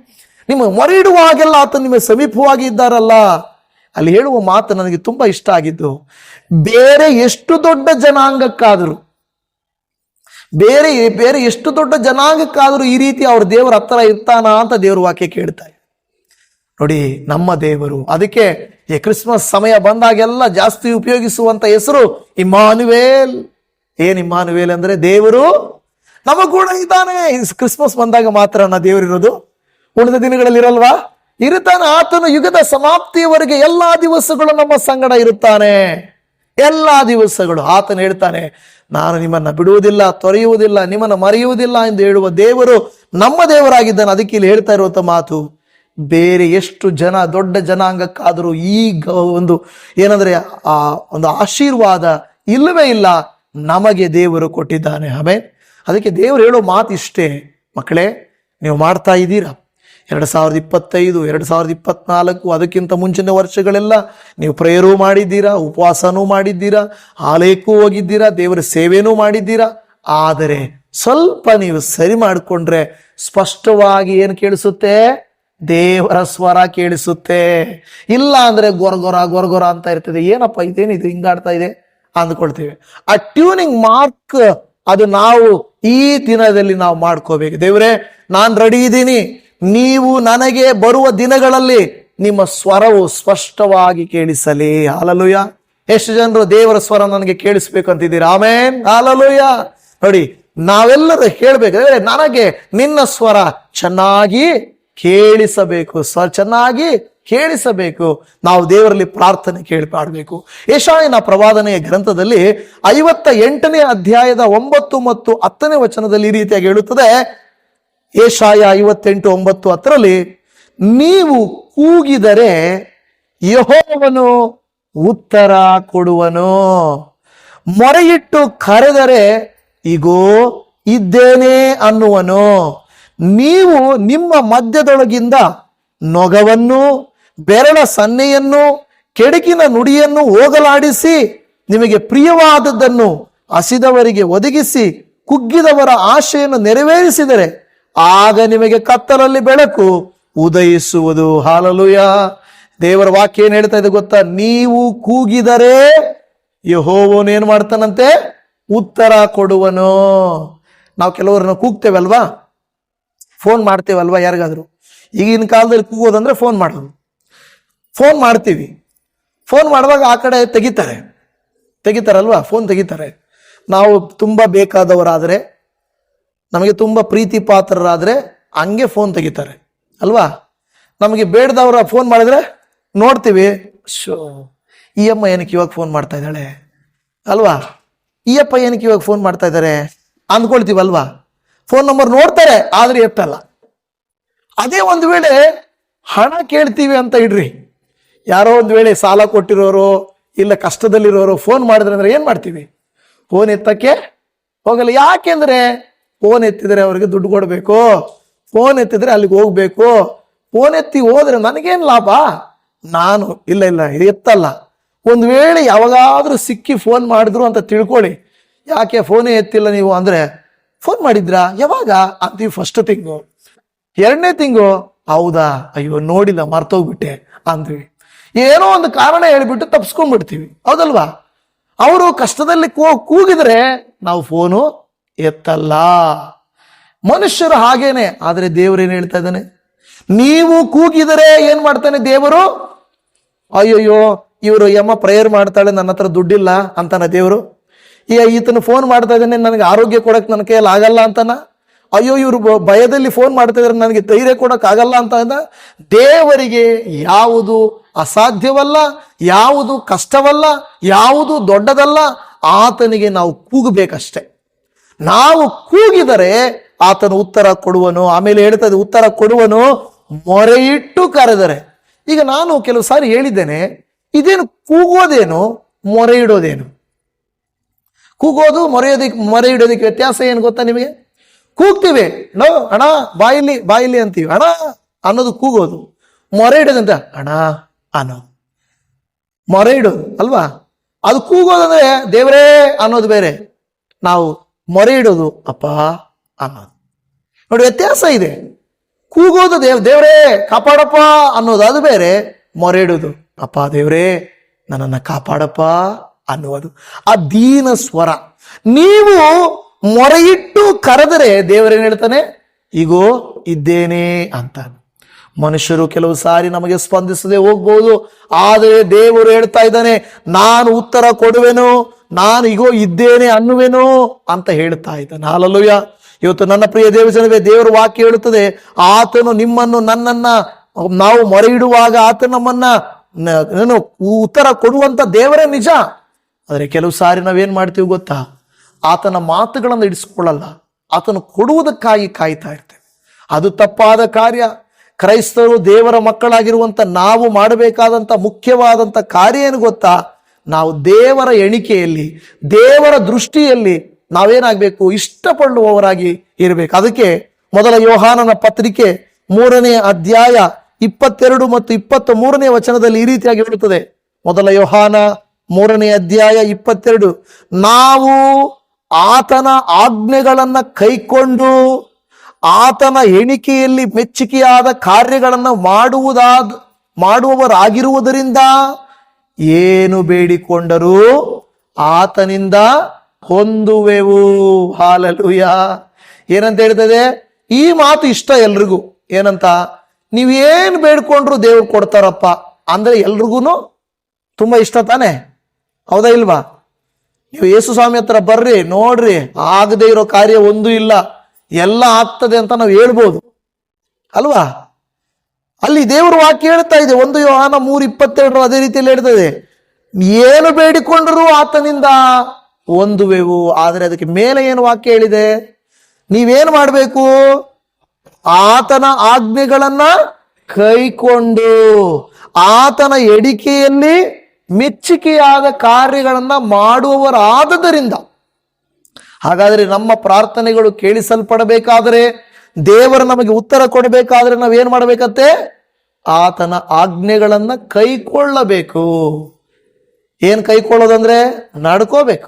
ನಿಮ್ಮ ಮೊರೆ ಇಡುವಾಗೆಲ್ಲ ಆತ ನಿಮ್ಮ ಸಮೀಪವಾಗಿ ಇದ್ದಾರಲ್ಲ. ಅಲ್ಲಿ ಹೇಳುವ ಮಾತು ನನಗೆ ತುಂಬಾ ಇಷ್ಟ ಆಗಿದ್ದು, ಬೇರೆ ಎಷ್ಟು ದೊಡ್ಡ ಜನಾಂಗಕ್ಕಾದರೂ, ಬೇರೆ ಎಷ್ಟು ದೊಡ್ಡ ಜನಾಂಗಕ್ಕಾದರೂ ಈ ರೀತಿ ಅವ್ರ ದೇವರ ಹತ್ರ ಇರ್ತಾನ ಅಂತ ದೇವ್ರ ವಾಕ್ಯ ಕೇಳ್ತಾರೆ. ನೋಡಿ, ನಮ್ಮ ದೇವರು. ಅದಕ್ಕೆ ಈ ಕ್ರಿಸ್ಮಸ್ ಸಮಯ ಬಂದಾಗೆಲ್ಲ ಜಾಸ್ತಿ ಉಪಯೋಗಿಸುವಂತ ಹೆಸರು ಇಮ್ಮಾನುವೇಲ್. ಏನ್ ಇಮ್ಮಾನುವೇಲ್ ಅಂದ್ರೆ? ದೇವರು ನಮ್ಮ ಕೂಡ ಇದ್ದಾನೆ. ಕ್ರಿಸ್ಮಸ್ ಬಂದಾಗ ಮಾತ್ರ ದೇವರಿರೋದು, ಉಳಿದ ದಿನಗಳಲ್ಲಿ ಇರಲ್ವಾ? ಇರುತ್ತಾನೆ. ಆತನು ಯುಗದ ಸಮಾಪ್ತಿಯವರೆಗೆ ಎಲ್ಲಾ ದಿವಸಗಳು ನಮ್ಮ ಸಂಗಡ ಇರುತ್ತಾನೆ. ಎಲ್ಲಾ ದಿವಸಗಳು ಆತನು ಹೇಳ್ತಾನೆ, ನಾನು ನಿಮ್ಮನ್ನ ಬಿಡುವುದಿಲ್ಲ, ತೊರೆಯುವುದಿಲ್ಲ, ನಿಮ್ಮನ್ನ ಮರೆಯುವುದಿಲ್ಲ ಎಂದು ಹೇಳುವ ದೇವರು ನಮ್ಮ ದೇವರಾಗಿದ್ದಾನೆ. ಅದಕ್ಕೆ ಇಲ್ಲಿ ಹೇಳ್ತಾ ಇರುವಂತ ಮಾತು, ಬೇರೆ ಎಷ್ಟು ಜನ ದೊಡ್ಡ ಜನಾಂಗಕ್ಕಾದರೂ ಈಗ ಒಂದು ಏನಂದ್ರೆ ಆ ಒಂದು ಆಶೀರ್ವಾದ ಇಲ್ಲವೇ ಇಲ್ಲ, ನಮಗೆ ದೇವರು ಕೊಟ್ಟಿದ್ದಾನೆ. ಆಮೇಲೆ ಅದಕ್ಕೆ ದೇವರು ಹೇಳೋ ಮಾತು ಇಷ್ಟೇ, ಮಕ್ಕಳೇ, ನೀವು ಮಾಡ್ತಾ ಇದ್ದೀರಾ 2025, 2024, ಅದಕ್ಕಿಂತ ಮುಂಚಿನ ವರ್ಷಗಳೆಲ್ಲ ನೀವು ಪ್ರೇಯರೂ ಮಾಡಿದ್ದೀರಾ, ಉಪವಾಸನೂ ಮಾಡಿದ್ದೀರಾ, ಆಲಯಕ್ಕೂ ಹೋಗಿದ್ದೀರಾ, ದೇವರ ಸೇವೆನೂ ಮಾಡಿದ್ದೀರಾ. ಆದರೆ ಸ್ವಲ್ಪ ನೀವು ಸರಿ ಮಾಡಿಕೊಂಡ್ರೆ ಸ್ಪಷ್ಟವಾಗಿ ಏನು ಕೇಳಿಸುತ್ತೆ? ದೇವರ ಸ್ವರ ಕೇಳಿಸುತ್ತೆ. ಇಲ್ಲ ಅಂದ್ರೆ ಗೊರಗೊರ ಅಂತ ಇರ್ತದೆ. ಏನಪ್ಪ ಇದೇನಿದು ಹಿಂಗಾಡ್ತಾ ಇದೆ ಅಂದ್ಕೊಳ್ತೇವೆ. ಆ ಟ್ಯೂನಿಂಗ್ ಮಾರ್ಕ್ ಅದು ನಾವು ಈ ದಿನದಲ್ಲಿ ನಾವು ಮಾಡ್ಕೋಬೇಕು. ದೇವರೇ, ನಾನು ರೆಡಿ ಇದ್ದೀನಿ, ನೀವು ನನಗೆ ಬರುವ ದಿನಗಳಲ್ಲಿ ನಿಮ್ಮ ಸ್ವರವು ಸ್ಪಷ್ಟವಾಗಿ ಕೇಳಿಸಲಿ. ಹಾಲೆಲೂಯಾ. ಎಷ್ಟು ಜನರು ದೇವರ ಸ್ವರ ನನಗೆ ಕೇಳಿಸ್ಬೇಕು ಅಂತಿದ್ದೀರಾ? ಆಮೇನ್. ಹಾಲೆಲೂಯಾ. ನೋಡಿ, ನಾವೆಲ್ಲರೂ ಹೇಳ್ಬೇಕಾದ್ರೆ ನನಗೆ ನಿನ್ನ ಸ್ವರ ಚೆನ್ನಾಗಿ ಕೇಳಿಸಬೇಕು, ಚೆನ್ನಾಗಿ ಕೇಳಿಸಬೇಕು. ನಾವು ದೇವರಲ್ಲಿ ಪ್ರಾರ್ಥನೆ ಪಾಡಬೇಕು. ಯೆಶಾಯನ ಪ್ರವಾದನೆಯ ಗ್ರಂಥದಲ್ಲಿ 58ನೇ ಅಧ್ಯಾಯದ 9 ಮತ್ತು 10ನೇ ವಚನದಲ್ಲಿ ಈ ರೀತಿಯಾಗಿ ಹೇಳುತ್ತದೆ. ಯೆಶಾಯ 58:9-10ರಲ್ಲಿ, ನೀವು ಕೂಗಿದರೆ ಯೆಹೋವನು ಉತ್ತರ ಕೊಡುವನು, ಮೊರೆಯಿಟ್ಟು ಕರೆದರೆ ಇಗೋ ಇದ್ದೇನೆ ಅನ್ನುವನು. ನೀವು ನಿಮ್ಮ ಮಧ್ಯದೊಳಗಿಂದ ನೊಗವನ್ನು, ಬೆರಳ ಸನ್ನೆಯನ್ನು, ಕೆಡುಕಿನ ನುಡಿಯನ್ನು ಹೋಗಲಾಡಿಸಿ, ನಿಮಗೆ ಪ್ರಿಯವಾದದ್ದನ್ನು ಹಸಿದವರಿಗೆ ಒದಗಿಸಿ, ಕುಗ್ಗಿದವರ ಆಶೆಯನ್ನು ನೆರವೇರಿಸಿದರೆ ಆಗ ನಿಮಗೆ ಕತ್ತಲಲ್ಲಿ ಬೆಳಕು ಉದಯಿಸುವುದು. ಹಾಲೆಲೂಯಾ. ದೇವರ ವಾಕ್ಯ ಏನ್ ಹೇಳ್ತಾ ಇದೆ ಗೊತ್ತಾ? ನೀವು ಕೂಗಿದರೆ ಯೆಹೋವನು ಏನ್ ಮಾಡ್ತಾನಂತೆ? ಉತ್ತರ ಕೊಡುವನು. ನಾವು ಕೆಲವರನ್ನ ಕೂಗ್ತೇವಲ್ವಾ, ಫೋನ್ ಮಾಡ್ತೇವಲ್ವಾ ಯಾರಿಗಾದ್ರು. ಈಗಿನ ಕಾಲದಲ್ಲಿ ಕೂಗೋದಂದ್ರೆ ಫೋನ್ ಮಾಡೋದು. ಫೋನ್ ಮಾಡ್ತೀವಿ, ಫೋನ್ ಮಾಡುವಾಗ ಆ ಕಡೆ ತೆಗಿತಾರಲ್ವಾ, ಫೋನ್ ತೆಗಿತಾರೆ. ನಾವು ತುಂಬಾ ಬೇಕಾದವರಾದ್ರೆ, ನಮಗೆ ತುಂಬಾ ಪ್ರೀತಿ ಪಾತ್ರರಾದ್ರೆ ಹಂಗೆ ಫೋನ್ ತೆಗಿತಾರೆ ಅಲ್ವಾ. ನಮಗೆ ಬೇಡದವರ ಫೋನ್ ಮಾಡಿದ್ರೆ ನೋಡ್ತೀವಿ, ಈ ಅಮ್ಮ ಏನಕ್ಕೆ ಇವಾಗ ಫೋನ್ ಮಾಡ್ತಾ ಇದ್ದಾಳೆ ಅಲ್ವಾ, ಈ ಅಪ್ಪ ಏನಕ್ಕೆ ಇವಾಗ ಫೋನ್ ಮಾಡ್ತಾ ಇದ್ದಾರೆ ಅಂದ್ಕೊಳ್ತೀವಲ್ವಾ. ಫೋನ್ ನಂಬರ್ ನೋಡ್ತಾರೆ ಆದ್ರೆ ಎತ್ತಲ್ಲ. ಅದೇ ಒಂದು ವೇಳೆ ಹಣ ಕೇಳ್ತೀವಿ ಅಂತ ಇಡ್ರಿ, ಯಾರೋ ಒಂದು ವೇಳೆ ಸಾಲ ಕೊಟ್ಟಿರೋರು ಇಲ್ಲ ಕಷ್ಟದಲ್ಲಿರೋರು ಫೋನ್ ಮಾಡಿದ್ರೆ ಅಂದ್ರೆ ಏನ್ ಮಾಡ್ತೀವಿ? ಫೋನ್ ಎತ್ತಕ್ಕೆ ಹೋಗಲ್ಲ. ಯಾಕೆಂದ್ರೆ ಫೋನ್ ಎತ್ತಿದ್ರೆ ಅವ್ರಿಗೆ ದುಡ್ಡು ಕೊಡಬೇಕು, ಫೋನ್ ಎತ್ತಿದ್ರೆ ಅಲ್ಲಿಗೆ ಹೋಗ್ಬೇಕು. ಫೋನ್ ಎತ್ತಿ ಹೋದ್ರೆ ನನಗೇನು ಲಾಭ? ನಾನು ಇಲ್ಲ ಎತ್ತಲ್ಲ. ಒಂದು ವೇಳೆ ಯಾವಾಗಾದ್ರೂ ಸಿಕ್ಕಿ ಫೋನ್ ಮಾಡಿದ್ರು ಅಂತ ತಿಳ್ಕೊಳ್ಳಿ, ಯಾಕೆ ಫೋನೇ ಎತ್ತಿಲ್ಲ ನೀವು ಅಂದ್ರೆ, ಫೋನ್ ಮಾಡಿದ್ರಾ ಯಾವಾಗ ಅಂತೀವಿ ಫಸ್ಟ್ ತಿಂಗು. ಎರಡನೇ ತಿಂಗು ಹೌದಾ, ಅಯ್ಯೋ ನೋಡಿಲ್ಲ ಮರ್ತೋಗ್ಬಿಟ್ಟೆ ಅಂದ್ವಿ. ಏನೋ ಒಂದು ಕಾರಣ ಹೇಳ್ಬಿಟ್ಟು ತಪ್ಸ್ಕೊಂಡ್ಬಿಡ್ತೀವಿ, ಹೌದಲ್ವಾ? ಅವರು ಕಷ್ಟದಲ್ಲಿ ಕೂಗಿದ್ರೆ ನಾವು ಫೋನು ಎತ್ತಲ್ಲ. ಮನುಷ್ಯರು ಹಾಗೇನೆ. ಆದ್ರೆ ದೇವರೇನು ಹೇಳ್ತಾ ಇದ್ದಾನೆ? ನೀವು ಕೂಗಿದರೆ ಏನ್ ಮಾಡ್ತಾನೆ ದೇವರು? ಅಯ್ಯೋಯ್ಯೋ ಇವರು ಯಮ್ಮ ಪ್ರೇಯರ್ ಮಾಡ್ತಾಳೆ, ನನ್ನ ಹತ್ರ ದುಡ್ಡಿಲ್ಲ ಅಂತಾನ ದೇವರು? ಈತನ ಫೋನ್ ಮಾಡ್ತಾ ಇದ್ದಾನೆ, ನನಗೆ ಆರೋಗ್ಯ ಕೊಡಕ್ ನನ್ನ ಕೈಯಲ್ಲಿ ಆಗಲ್ಲ ಅಂತಾನ? ಅಯ್ಯೋ ಇವರು ಭಯದಲ್ಲಿ ಫೋನ್ ಮಾಡ್ತಾ ಇದ್ರೆ ನನಗೆ ಧೈರ್ಯ ಕೊಡಕ್ ಆಗಲ್ಲ ಅಂತ ಅಂದ? ದೇವರಿಗೆ ಯಾವುದು ಅಸಾಧ್ಯವಲ್ಲ, ಯಾವುದು ಕಷ್ಟವಲ್ಲ, ಯಾವುದು ದೊಡ್ಡದಲ್ಲ. ಆತನಿಗೆ ನಾವು ಕೂಗಬೇಕಷ್ಟೆ. ನಾವು ಕೂಗಿದರೆ ಆತನು ಉತ್ತರ ಕೊಡುವನು. ಆಮೇಲೆ ಹೇಳ್ತದೆ, ಉತ್ತರ ಕೊಡುವನು ಮೊರೆಯಿಟ್ಟು ಕರೆದರೆ. ಈಗ ನಾನು ಕೆಲವು ಸಾರಿ ಹೇಳಿದ್ದೇನೆ, ಇದೇನು ಕೂಗೋದೇನು ಮೊರೆ ಇಡೋದೇನು? ಕೂಗೋದು ಮೊರೆ ಇಡೋದಕ್ಕೆ ವ್ಯತ್ಯಾಸ ಏನು ಗೊತ್ತಾ ನಿಮಗೆ? ಕೂಗ್ತೀವಿ, ನೋ ಅಣ್ಣ ಬಾಯಿಲಿ ಅಂತೀವಿ, ಅಣ್ಣ ಅನ್ನೋದು ಕೂಗೋದು. ಮೊರೆ ಇಡೋದಂತ ಅಣ್ಣ ಅನ್ನೋದು ಮೊರೆ ಇಡೋದು ಅಲ್ವಾ? ಅದು ಕೂಗೋದಂದ್ರೆ ದೇವರೇ ಅನ್ನೋದು ಬೇರೆ, ನಾವು ಮೊರೆ ಇಡೋದು ಅಪ್ಪ ಅನ್ನೋದು. ನೋಡಿ ವ್ಯತ್ಯಾಸ ಇದೆ. ಕೂಗೋದು ದೇವರೇ ಕಾಪಾಡಪ್ಪ ಅನ್ನೋದು ಅದು ಬೇರೆ, ಮೊರೆ ಇಡೋದು ಅಪ್ಪ ದೇವರೇ ನನ್ನನ್ನು ಕಾಪಾಡಪ್ಪ ಅನ್ನುವುದು ಆ ದೀನ ಸ್ವರ. ನೀವು ಮೊರೆಯಿಟ್ಟು ಕರೆದರೆ ದೇವರೇನು ಹೇಳ್ತಾನೆ? ಈಗೋ ಇದ್ದೇನೆ ಅಂತ. ಮನುಷ್ಯರು ಕೆಲವು ಸಾರಿ ನಮಗೆ ಸ್ಪಂದಿಸದೆ ಹೋಗ್ಬೋದು, ಆದರೆ ದೇವರು ಹೇಳ್ತಾ ಇದ್ದಾನೆ, ನಾನು ಉತ್ತರ ಕೊಡುವೆನು, ನಾನು ಈಗೋ ಇದ್ದೇನೆ ಅನ್ನುವೆನು ಅಂತ ಹೇಳ್ತಾ ಇದ್ದಾನೆ. ಹಲ್ಲೆಲೂಯಾ. ಇವತ್ತು ನನ್ನ ಪ್ರಿಯ ದೇವಜನವೇ, ದೇವರ ವಾಕ್ಯ ಹೇಳುತ್ತದೆ, ಆತನು ನಿಮ್ಮನ್ನು ನನ್ನನ್ನ ನಾವು ಮೊರೆ ಇಡುವಾಗ ಆತ ನಮ್ಮನ್ನ ಉತ್ತರ ಕೊಡುವಂತ ದೇವರೇ ನಿಜ. ಆದರೆ ಕೆಲವು ಸಾರಿ ನಾವೇನ್ ಮಾಡ್ತೀವಿ ಗೊತ್ತಾ? ಆತನ ಮಾತುಗಳನ್ನು ಇಡಿಸ್ಕೊಳ್ಳಲ್ಲ, ಆತನು ಕೊಡುವುದಕ್ಕಾಗಿ ಕಾಯ್ತಾ ಇರ್ತೇವೆ. ಅದು ತಪ್ಪಾದ ಕಾರ್ಯ. ಕ್ರೈಸ್ತರು ದೇವರ ಮಕ್ಕಳಾಗಿರುವಂತ ನಾವು ಮಾಡಬೇಕಾದಂತ ಮುಖ್ಯವಾದಂತ ಕಾರ್ಯ ಏನು ಗೊತ್ತಾ? ನಾವು ದೇವರ ಎಣಿಕೆಯಲ್ಲಿ, ದೇವರ ದೃಷ್ಟಿಯಲ್ಲಿ ನಾವೇನಾಗಬೇಕು? ಇಷ್ಟಪಡುವವರಾಗಿ ಇರಬೇಕು. ಅದಕ್ಕೆ ಮೊದಲ ಯೋಹಾನನ ಪತ್ರಿಕೆ 3ನೇ ಅಧ್ಯಾಯ 22 ಮತ್ತು 23ನೇ ವಚನದಲ್ಲಿ ಈ ರೀತಿಯಾಗಿ ಹೇಳುತ್ತದೆ. ಮೊದಲ ಯೋಹಾನ 3ನೇ ಅಧ್ಯಾಯ 22, ನಾವು ಆತನ ಆಜ್ಞೆಗಳನ್ನ ಕೈಕೊಂಡು ಆತನ ಎಣಿಕೆಯಲ್ಲಿ ಮೆಚ್ಚುಗೆಯಾದ ಕಾರ್ಯಗಳನ್ನ ಮಾಡುವವರಾಗಿರುವುದರಿಂದ ಏನು ಬೇಡಿಕೊಂಡರೂ ಆತನಿಂದ ಹೊಂದುವೆವು. ಹಲ್ಲೆಲೂಯಾ. ಏನಂತ ಹೇಳ್ತದೆ? ಈ ಮಾತು ಇಷ್ಟ ಎಲ್ರಿಗೂ. ಏನಂತ? ನೀವೇನು ಬೇಡ್ಕೊಂಡ್ರು ದೇವ್ರು ಕೊಡ್ತಾರಪ್ಪ ಅಂದ್ರೆ ಎಲ್ರಿಗೂ ತುಂಬಾ ಇಷ್ಟ ತಾನೆ, ಹೌದಾ ಇಲ್ವಾ? ನೀವು ಯೇಸು ಸ್ವಾಮಿ ಹತ್ರ ಬರ್ರಿ, ನೋಡ್ರಿ, ಆಗದೆ ಇರೋ ಕಾರ್ಯ ಒಂದು ಇಲ್ಲ, ಎಲ್ಲ ಆಗ್ತದೆ ಅಂತ ನಾವು ಹೇಳ್ಬೋದು ಅಲ್ವಾ? ಅಲ್ಲಿ ದೇವರು ವಾಕ್ಯ ಹೇಳ್ತಾ ಇದೆ, 1 ಯೋಹಾನ 3:22 ಅದೇ ರೀತಿಯಲ್ಲಿ ಹೇಳ್ತದೆ, ಏನು ಬೇಡಿಕೊಂಡರೂ ಆತನಿಂದ ಹೊಂದುವೆವು. ಆದರೆ ಅದಕ್ಕೆ ಮೇಲೆ ಏನು ವಾಕ್ಯ ಹೇಳಿದೆ? ನೀವೇನು ಮಾಡಬೇಕು? ಆತನ ಆಜ್ಞೆಗಳನ್ನ ಕೈಕೊಂಡು ಆತನ ಎಡಿಕೆಯಲ್ಲಿ ಮೆಚ್ಚುಗೆಯಾದ ಕಾರ್ಯಗಳನ್ನ ಮಾಡುವವರಾದದರಿಂದ. ಹಾಗಾದ್ರೆ ನಮ್ಮ ಪ್ರಾರ್ಥನೆಗಳು ಕೇಳಿಸಲ್ಪಡಬೇಕಾದರೆ, ದೇವರು ನಮಗೆ ಉತ್ತರ ಕೊಡಬೇಕಾದ್ರೆ ನಾವೇನ್ ಮಾಡಬೇಕಂತೆ? ಆತನ ಆಜ್ಞೆಗಳನ್ನ ಕೈಕೊಳ್ಳಬೇಕು. ಏನ್ ಕೈಕೊಳ್ಳೋದಂದ್ರೆ ನಡ್ಕೋಬೇಕು.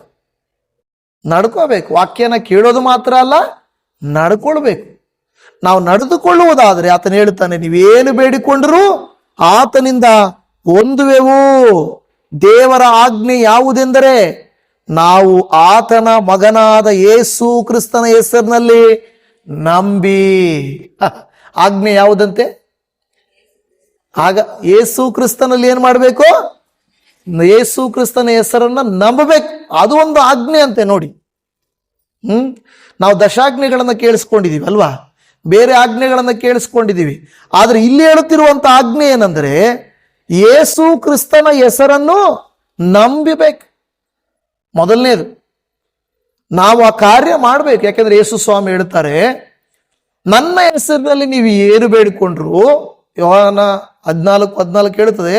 ವಾಕ್ಯನ ಕೇಳೋದು ಮಾತ್ರ ಅಲ್ಲ, ನಡ್ಕೊಳ್ಬೇಕು. ನಾವು ನಡೆದುಕೊಳ್ಳುವುದಾದ್ರೆ ಆತನ ಹೇಳ್ತಾನೆ, ನೀವೇನು ಬೇಡಿಕೊಂಡರೂ ಆತನಿಂದ ಹೊಂದುವೆವು. ದೇವರ ಆಜ್ಞೆ ಯಾವುದೆಂದರೆ, ನಾವು ಆತನ ಮಗನಾದ ಯೇಸು ಕ್ರಿಸ್ತನ ಹೆಸರಿನಲ್ಲಿ ನಂಬಿ. ಆಜ್ಞೆ ಯಾವುದಂತೆ? ಆಗ ಯೇಸು ಕ್ರಿಸ್ತನಲ್ಲಿ ಏನ್ ಮಾಡಬೇಕು? ಯೇಸು ಕ್ರಿಸ್ತನ ಹೆಸರನ್ನ ನಂಬಬೇಕು. ಅದು ಒಂದು ಆಜ್ಞೆ ಅಂತೆ ನೋಡಿ. ನಾವು ದಶಾಜ್ಞೆಗಳನ್ನ ಕೇಳಿಸ್ಕೊಂಡಿದೀವಿ ಅಲ್ವಾ, ಬೇರೆ ಆಜ್ಞೆಗಳನ್ನ ಕೇಳಿಸ್ಕೊಂಡಿದೀವಿ. ಆದ್ರೆ ಇಲ್ಲಿ ಹೇಳುತ್ತಿರುವಂತ ಆಜ್ಞೆ ಏನಂದ್ರೆ, ಯೇಸು ಕ್ರಿಸ್ತನ ಹೆಸರನ್ನು ನಂಬಬೇಕು. ಮೊದಲನೇದು ನಾವು ಆ ಕಾರ್ಯ ಮಾಡ್ಬೇಕು. ಯಾಕೆಂದ್ರೆ ಯೇಸು ಸ್ವಾಮಿ ಹೇಳ್ತಾರೆ, ನನ್ನ ಹೆಸರಿನಲ್ಲಿ ನೀವು ಏನು ಬೇಡಿಕೊಂಡ್ರು, ಯೋಹಾನ 14:14 ಹೇಳ್ತದೆ,